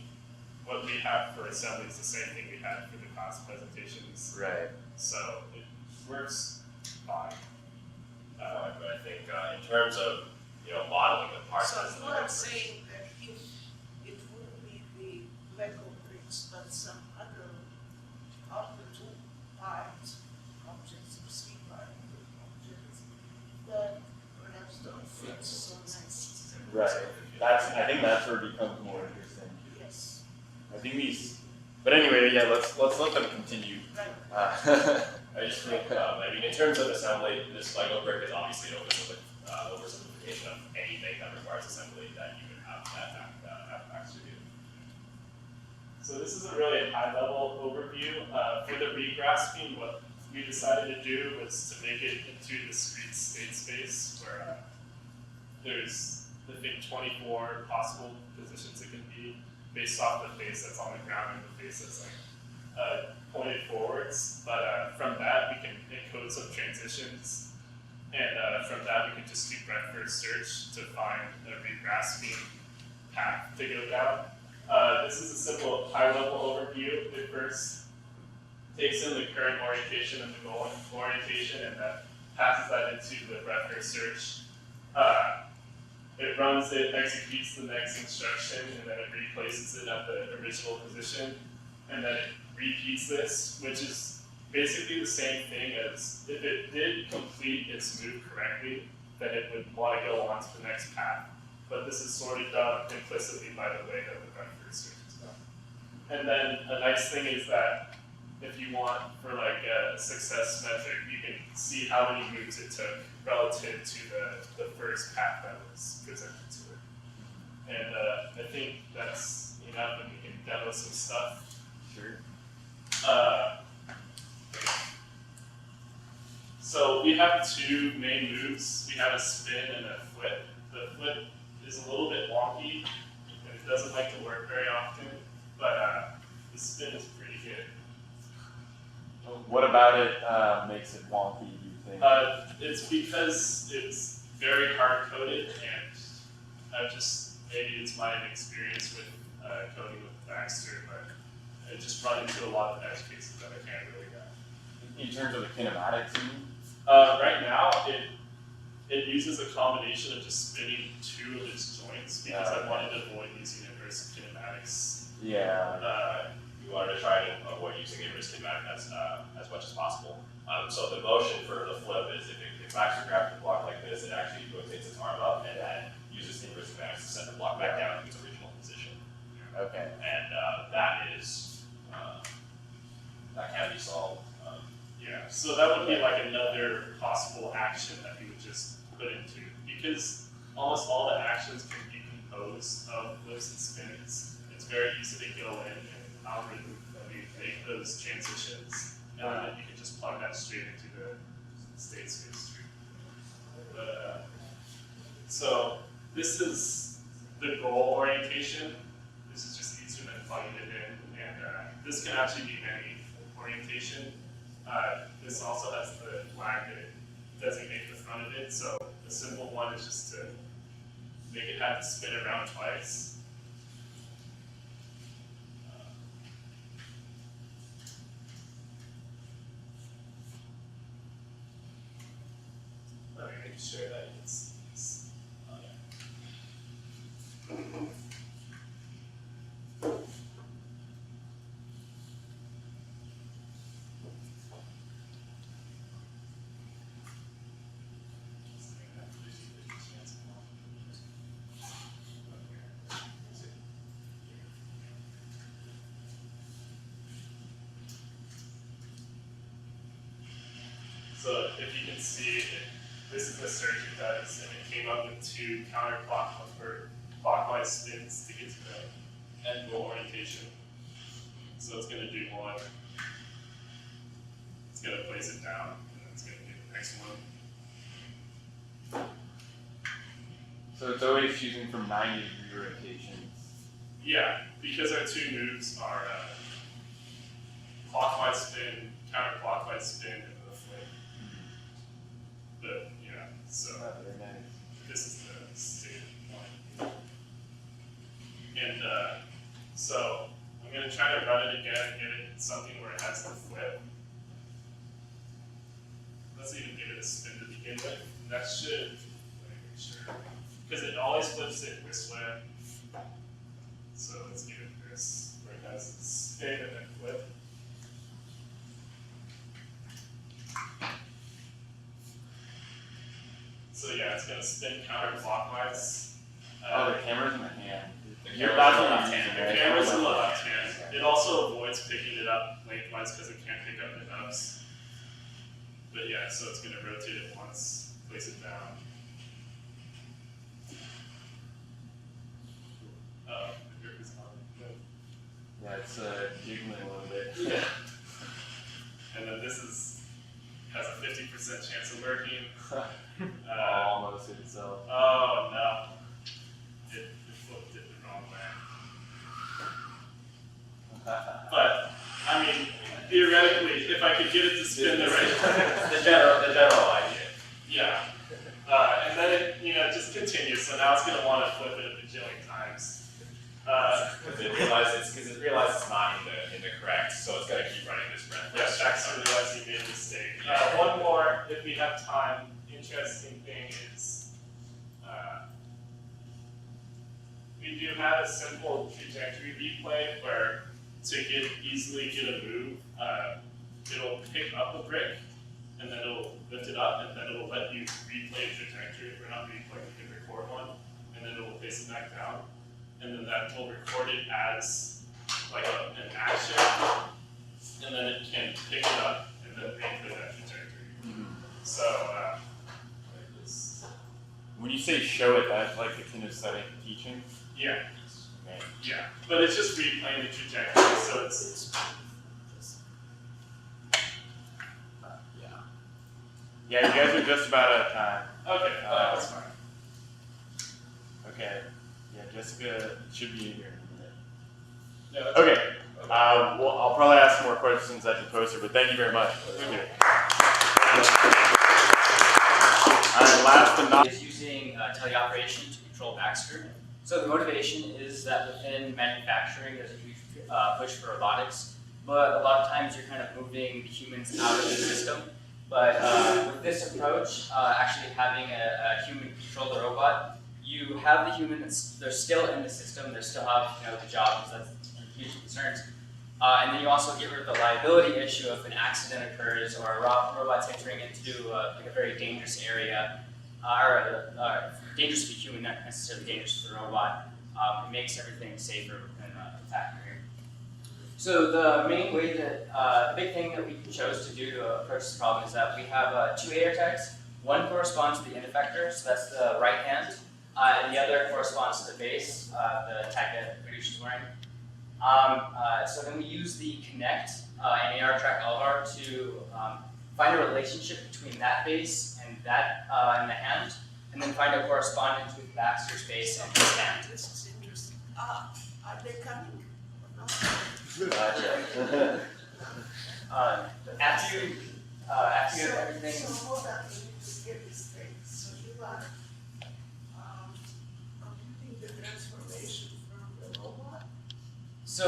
what we have for assembly is the same thing we had for the class presentations. Right. So it works fine. But I think in terms of modeling the parts. So you are saying that if it wouldn't be the Lego bricks, but some other of the two parts, objects or three part objects, that perhaps don't fit so nicely. Right. I think that's where it becomes more interesting. Yes. I think these. But anyway, yeah. Let's let them continue. I just think, I mean, in terms of assembly, this Lego brick is obviously an oversimplification of anything that requires assembly that you can have Baxter do. So this is a really high level overview. For the regrasping, what we decided to do was to make it into a discrete state space where there's, I think, 24 possible positions it can be based off the face that's on the ground and the face that's pointed forwards. But from that, we can encode some transitions. And from that, we can just do breadth first search to find a regrasping path to go down. This is a simple high-level overview. It first takes in the current orientation and the goal orientation, and then passes that into the breadth first search. It runs it, executes the next instruction, and then it replaces it at the original position. And then it repeats this, which is basically the same thing as if it did complete its move correctly, then it would want to go on to the next path. But this is sorted done implicitly by the way that the vector search is done. And then a nice thing is that if you want for like a success metric, you can see how many moves it took relative to the first path that was presented to it. And I think that's enough, and we can demo some stuff. Sure. So we have two main moves. We have a spin and a flip. The flip is a little bit wonky, and it doesn't like to work very often, but the spin is pretty good. What about it makes it wonky, do you think? It's because it's very hard-coded, and maybe it's my inexperience with coding with Baxter, but I just run into a lot of edge cases that I can't really get. In terms of the kinematics, you mean? Right now, it uses a combination of just spinning two of its joints because I wanted to avoid using inverse kinematics. Yeah. We wanted to try to avoid using inverse kinematic as much as possible. So the motion for the flip is if Baxter grabs the block like this, it actually rotates its arm up and then uses inverse kinematics to send the block back down to its original position. Okay. And that can be solved. Yeah, so that would be like another possible action that you would just put into, because almost all the actions can be composed of flips and spins. It's very easy to go in and algorithm make those transitions, and then you can just plug that straight into the state space tree. But so this is the goal orientation. This is just easier than plugging it in, and this can actually be any orientation. This also has the flag that it designates the front of it, so the simple one is just to make it have to spin around twice. Let me make sure that you can see this. Oh, yeah. So if you can see, this is the search it does, and it came up with two counterclockwise spins to get to the end goal orientation. So it's going to do one. It's going to place it down, and then it's going to do the next one. So it's always choosing from 90-degree rotations. Yeah, because our two moves are clockwise spin, counterclockwise spin into the flip. But yeah, so this is the state one. And so I'm going to try to run it again and get it something where it has the flip. Let's even give it a spin to begin with. And that should, let me make sure, because it always flips it this way. So let's give it this, where it has its spin and then flip. So yeah, it's going to spin counterclockwise. The camera's in the hand. The camera's in the left hand. It also avoids picking it up lengthwise because it can't pick up the nubs. But yeah, so it's going to rotate it once, place it down. Oh, the grip is on. Good. Yeah, it's jiggling a little bit. Yeah. And then this has a 50% chance of working. Almost hit itself. Oh no. It flipped it the wrong way. But, I mean, theoretically, if I could get it to spin the right way. the general idea. Yeah. And then it, just continues. So now it's going to want to flip it a bajillion times. Because it realizes it's not in the correct, so it's going to keep running this run. Yeah, Baxter realized he made a mistake. One more, if we have time, interesting thing is we do have a simple trajectory replay where to easily get a move, it'll pick up a brick and then it'll lift it up and then it'll let you replay the trajectory. If we're not replay, we can record one and then it'll place it back down. And then that will record it as like an action, and then it can pick it up and then replay that trajectory. So, When you say show it, that's like it's in a setting teaching? yeah. Okay. Yeah, but it's just replaying the trajectory, so it's Yeah, you guys are just about out of time. okay. That's fine. Okay. Yeah, Jessica should be in here in a minute. Yeah, that's Okay. Well, I'll probably ask some more questions at the poster, but thank you very much. And last but not is using teleoperation to control Baxter. So the motivation is that within manufacturing, there's a huge push for robotics, but a lot of times you're kind of moving the humans out of the system. But with this approach, actually having a human control the robot, you have the humans, they're still in the system, they still have the job, because that's huge concerns. And then you also get rid of the liability issue if an accident occurs or a robot's entering into like a very dangerous area, or dangerous to the human, not necessarily dangerous to the robot. It makes everything safer within the factory. So the main way that, the big thing that we chose to do to approach this problem is that we have two air tags. One corresponds to the end effector, so that's the right hand, and the other corresponds to the base, the tag that Vidush is wearing. So then we use the connect and AR track Al-Harbi to find a relationship between that base and that in the hand, and then find a correspondence with Baxter's base and his hand. This is interesting. Are they coming? After you have everything. So hold on, we need to get this straight. So you are computing the transformation from the robot? So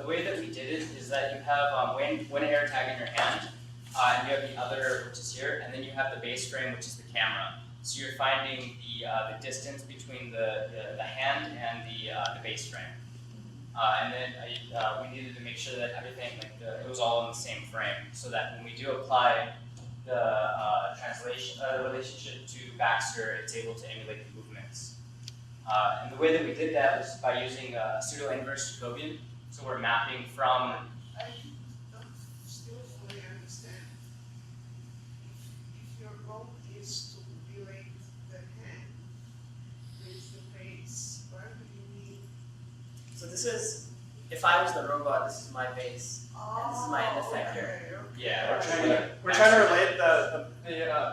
the way that we did it is that you have one air tag in your hand, and you have the other, which is here, and then you have the base frame, which is the camera. So you're finding the distance between the hand and the base frame. And then we needed to make sure that everything, it was all in the same frame, so that when we do apply the relationship to Baxter, it's able to emulate the movements. And the way that we did that was by using a pseudo-inverse Jacobian. So we're mapping from. I don't still fully understand. If your goal is to relate the hand with the base, why do you need? So this is, if I was the robot, this is my base, and this is my end effector. Okay. Yeah, We're trying to relate the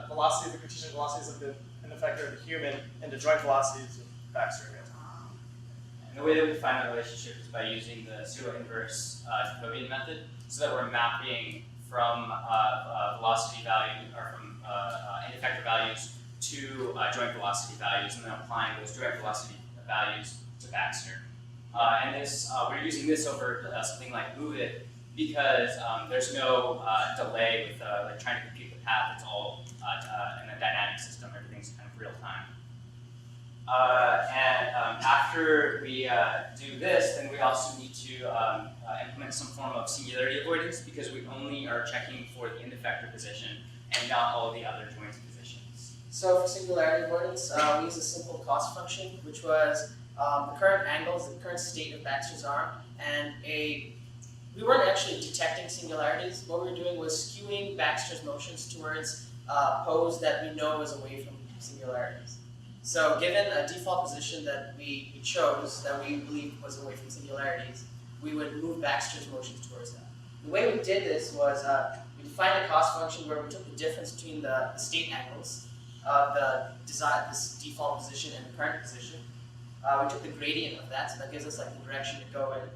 velocity, the Cartesian velocities of the end effector of the human into joint velocities of Baxter. And the way that we find the relationship is by using the pseudo-inverse Jacobian method, so that we're mapping from velocity value, or from end effector values to joint velocity values, and then applying those joint velocity values to Baxter. And this, we're using this over something like MoveIt because there's no delay with like trying to compute the path. It's all in a dynamic system. Everything's kind of real time. After we do this, then we also need to implement some form of singularity avoidance because we only are checking for the end effector position and not all the other joint positions. So for singularity avoidance, we use a simple cost function, which was the current angles, the current state of Baxter's arm, and we weren't actually detecting singularities. What we were doing was skewing Baxter's motions towards pose that we know is away from singularities. So given a default position that we chose, that we believed was away from singularities, we would move Baxter's motions towards that. The way we did this was we defined a cost function where we took the difference between the state angles of this default position and the current position. We took the gradient of that, so that gives us like the direction to go in.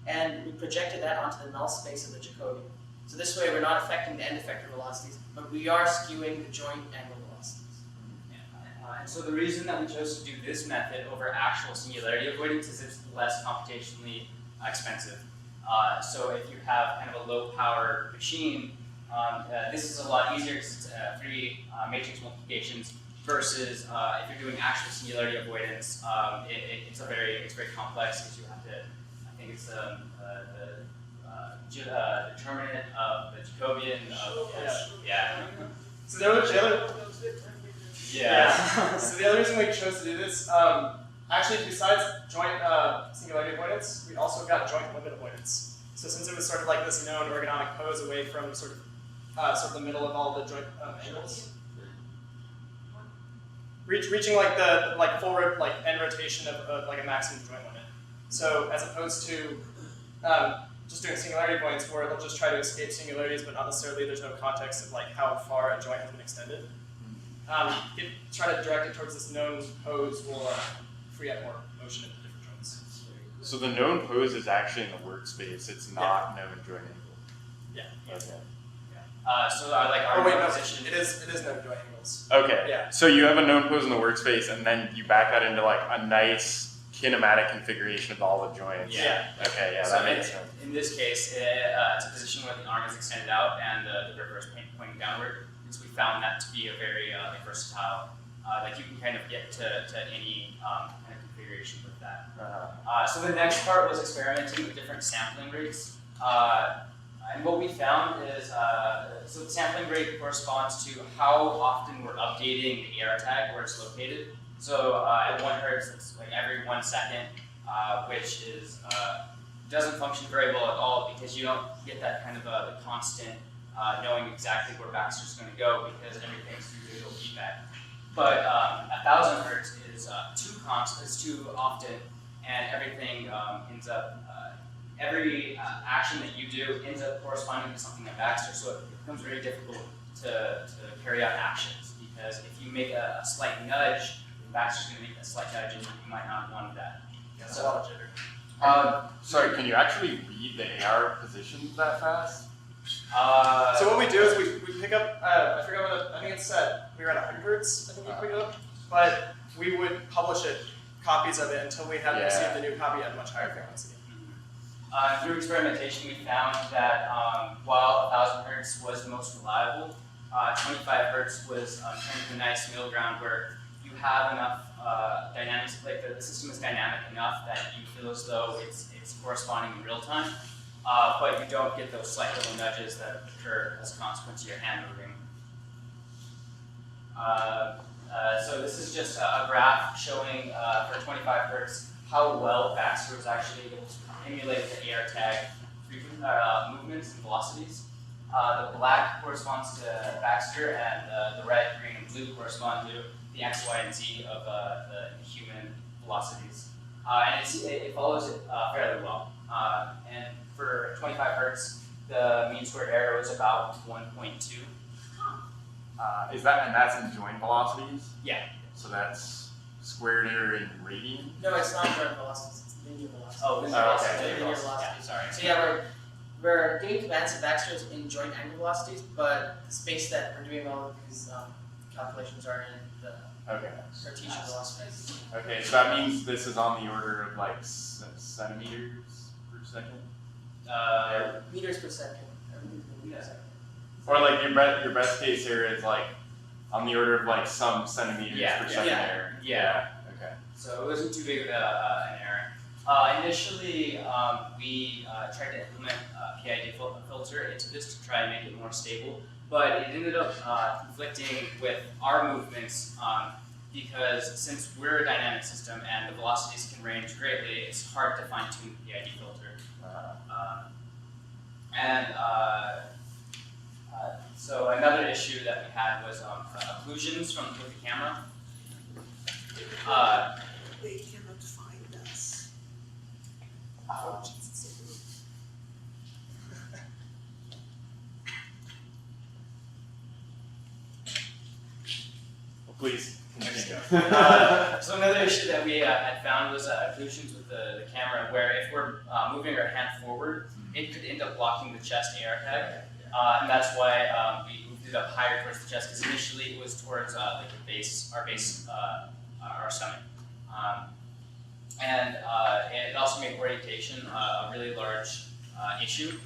And we projected that onto the null space of the Jacobian. So this way we're not affecting the end effector velocities, but we are skewing the joint angle velocities. And so the reason that we chose to do this method over actual singularity avoidance is it's less computationally expensive. So if you have kind of a low power machine, this is a lot easier because it's 3 matrix multiplications versus if you're doing actual singularity avoidance, it's very complex because you have to, I think it's the determinant of the Jacobian of, yeah. So the other so the other reason we chose to do this, actually besides joint singularity avoidance, we also got joint limit avoidance. So since it was sort of like this known ergonomic pose away from sort of the middle of all the joint angles, reaching like the full end rotation of like a maximum joint limit. So as opposed to just doing singularity avoidance where it'll just try to escape singularities, but not necessarily there's no context of like how far a joint has been extended. Try to direct it towards this known pose will free up more motion into different joints. So the known pose is actually in the workspace. It's not known joint angle. Yeah. Okay. So like our position. It is known joint angles. Okay. Yeah. So you have a known pose in the workspace, and then you back that into like a nice kinematic configuration of all the joints. Yeah. Okay. Yeah, so that makes sense. In this case, it's a position where the arm is extended out and the gripper is pointing downward. So we found that to be a very versatile. Like you can kind of get to any kind of configuration with that. So the next part was experimenting with different sampling rates. And what we found is, so the sampling rate corresponds to how often we're updating the AR tag where it's located. So at 1 hertz, it's like every 1 second, which is doesn't function very well at all because you don't get that kind of the constant knowing exactly where Baxter's going to go because everything's through visual feedback. But 1,000 hertz is too constant, is too often, and everything ends up, every action that you do ends up corresponding to something at Baxter, so it becomes very difficult to carry out actions because if you make a slight nudge, Baxter's going to make a slight nudge and you might not want that. Yeah, that's a lot of jitter. Sorry, can you actually read the AR positions that fast? So what we do is we pick up, I forgot what, I think it's set, we were at 100 hertz, I think we picked it up, but we would publish it, copies of it, until we had received a new copy at a much higher frequency. Through experimentation, we found that while 1,000 hertz was the most reliable, 25 hertz was kind of a nice middle ground where you have enough dynamics, like the system is dynamic enough that you feel as though it's corresponding in real time. But you don't get those slight little nudges that occur as a consequence of your hand moving. So this is just a graph showing for 25 hertz how well Baxter was actually able to emulate the AR tag movements and velocities. The black corresponds to Baxter, and the red, green, and blue correspond to the X, Y, and Z of the human velocities. And it follows it fairly well. And for 25 hertz, the mean squared error was about 1.2. And that's in joint velocities? Yeah. So that's squared error in radian? No, it's not direct velocities, it's linear velocities. Oh, linear velocity. velocity. Linear Yeah, velocities. sorry. So yeah, we're doing commands and Baxters in joint angle velocities, but the space that we're doing all of these calculations are in the Okay. Cartesian velocities. Okay, so that means this is on the order of like centimeters per second? Meters per second. Or like your best case here is like on the order of like some centimeters per second error. Yeah. Okay. So it wasn't too big of an error. Initially, we tried to implement a PID filter into this to try and make it more stable, but it ended up conflicting with our movements because since we're a dynamic system and the velocities can range greatly, it's hard to fine-tune the PID filter. So another issue that we had was occlusions with the camera. They cannot find us. Please continue. So another issue that we had found was occlusions with the camera, where if we're moving our hand forward, it could end up blocking the chest air tag, and that's why we moved it up higher towards the chest, because initially it was towards like the base, our stomach, and it also made orientation a really large issue.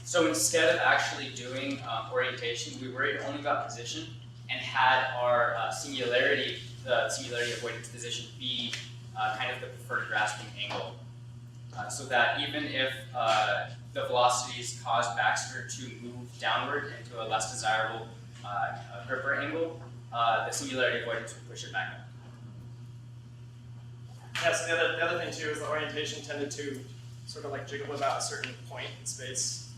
So instead of actually doing orientation, we worried only about position and had our singularity, the singularity avoidance position, be kind of the preferred grasping angle. So that even if the velocities cause Baxter to move downward into a less desirable gripper angle, the singularity avoidance would push it back up. Yeah, so the other thing too is the orientation tended to sort of like jiggle about a certain point in space,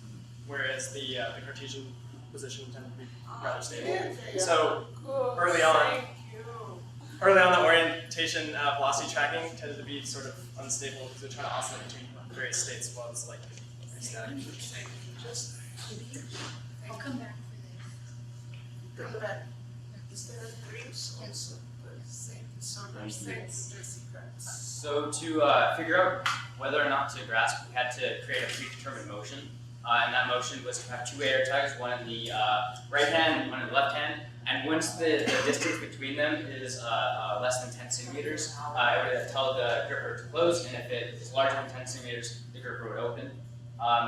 whereas the Cartesian position tended to be rather stable. So early on the orientation velocity tracking tended to be sort of unstable because they're trying to oscillate between various states while it's like static. I'll come back for this. But is there a dreams also the same sort of things? So to figure out whether or not to grasp, we had to create a predetermined motion. And that motion was to have two air tags, one in the right hand and one in the left hand. And once the distance between them is less than 10 centimeters, it would tell the gripper to close, and if it is larger than 10 centimeters, the gripper would open.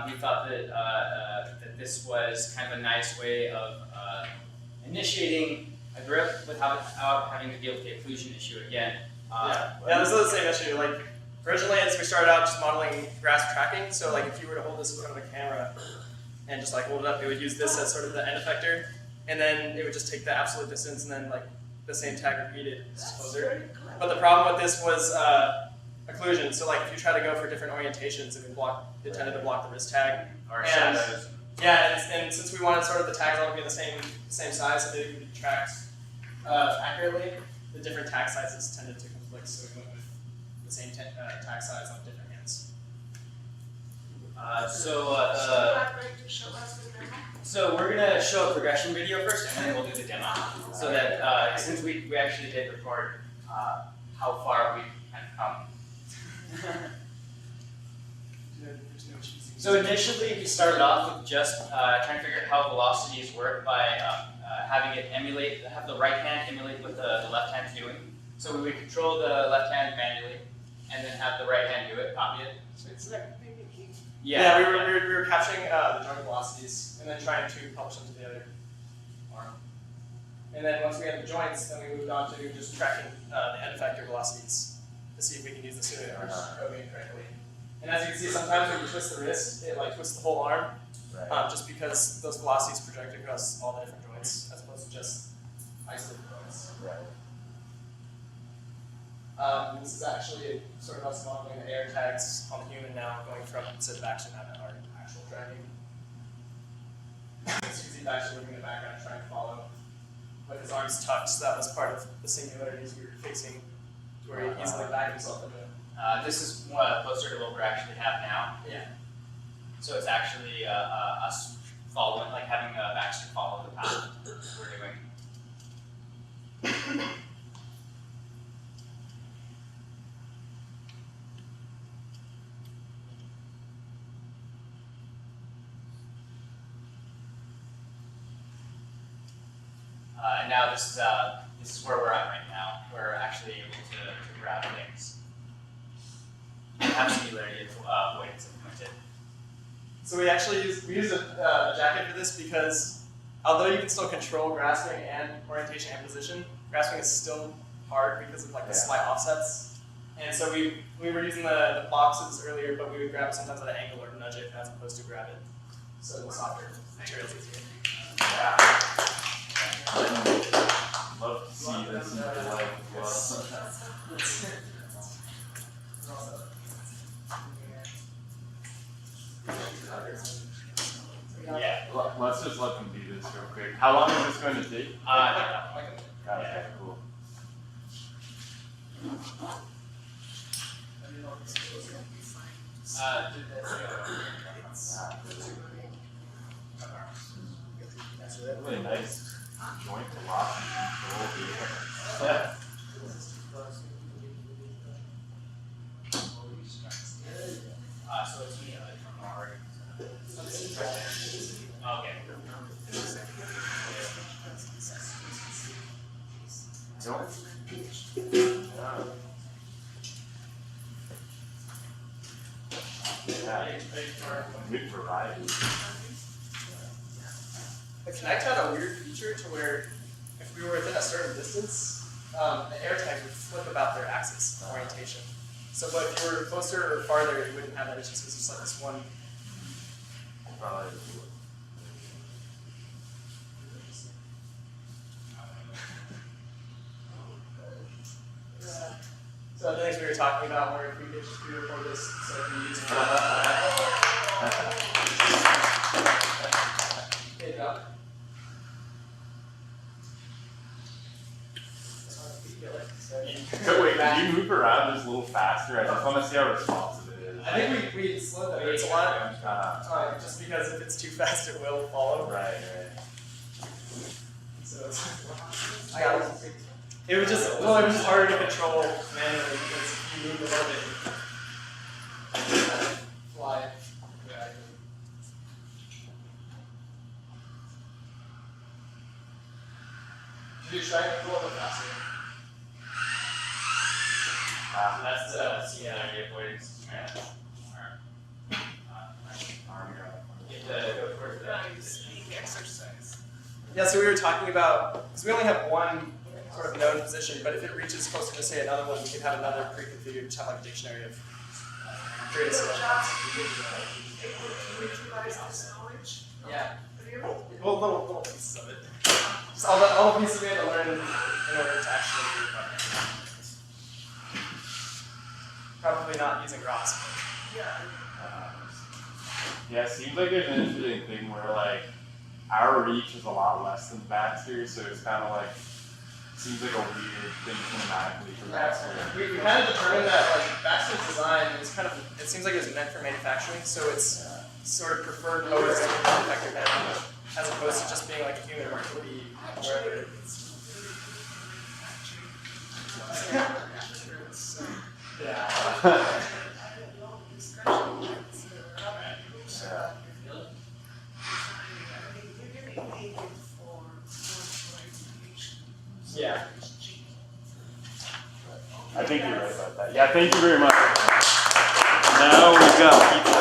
We thought that, that this was kind of a nice way of initiating a grip without having to deal with the occlusion issue again. Yeah, this is the same issue. Like originally, as we started out just modeling grasp tracking, so like if you were to hold this in front of the camera and just like hold it up, it would use this as sort of the end effector, and then it would just take the absolute distance and then like the same tag repeated closer. But the problem with this was occlusion. So like if you try to go for different orientations, it tended to block the wrist tag. Or shadows. Yeah, and since we wanted sort of the tags all to be the same size so they could be tracked accurately, the different tag sizes tended to conflict, so we went with the same tag size on different hands. So we're gonna show a progression video first, and then we'll do the demo. So that since we actually did record how far we have come. So initially we started off with just trying to figure out how velocities work by having it have the right hand emulate what the left hand's doing. So we would control the left hand manually, and then have the right hand do it, copy it. So it's like mimicking. Yeah, we were capturing the joint velocities and then trying to publish them to the other arm. And then once we had the joints, then we moved on to just tracking the end effector velocities to see if we can use the simulator coding correctly. And as you can see, sometimes when you twist the wrist, it like twists the whole arm, just because those velocities project across all the different joints, as opposed to just isolated joints. This is actually sort of us modeling the air tags on the human now, going from to Baxter now to our actual tracking. As you can see Baxter moving in the background, trying to follow with his arms tucked, so that was part of the singularities we were fixing, where he easily backed himself into it. This is closer to what we actually have now. Yeah. So it's actually us following, like having Baxter follow the path we're doing. And now this is where we're at right now. We're actually able to grab things and have singularity avoidance implemented. So we actually use a jacket for this because although you can still control grasping and orientation and position, grasping is still hard because of like the slight offsets. And so we were using the boxes earlier, but we would grab it sometimes at an angle or nudge it as opposed to grab it. So the softer material is easier. Yeah. Love to see this in real life as well. Yeah. Let's just let them do this real quick. How long is this going to take? Okay, cool. Really nice joint velocity control here. Yeah. So it's me from our. Okay. Good variety. The Kinect had a weird feature to where if we were within a certain distance, the air tags would flip about their axis orientation. So, but if you were closer or farther, you wouldn't have that issue. So it's just like this one. So the things we were talking about, where if we could just pre-record this, so if we use it. Hey, Doc. Wait, can you move around just a little faster? I just want to see how responsive it is. I think we slowed that rates a lot, just because if it's too fast, it will follow. Right. So it was just harder to control manually because if you move a little bit, fly. Should you try and go a little faster? That's the singularity avoidance. Yeah, so we were talking about, because we only have one sort of known position, but if it reaches closer to, say, another one, we could have another pre-configured, which have like a dictionary of greatest Yeah. Well, little pieces of it. Just all the pieces we had to learn in order to actually do it. Probably not using ROS. Yeah, it seems like there's an interesting thing where like our reach is a lot less than Baxter, so it's kind of like seems like a weird thing thematically for Baxter. We kind of determined that like Baxter's design is kind of, it seems like it's meant for manufacturing, so it's sort of preferred mode as a manufacturing method, as opposed to just being like a human where it could be wherever. Yeah. Yeah. I think you're right about that. Yeah, thank you very much. Now we've got people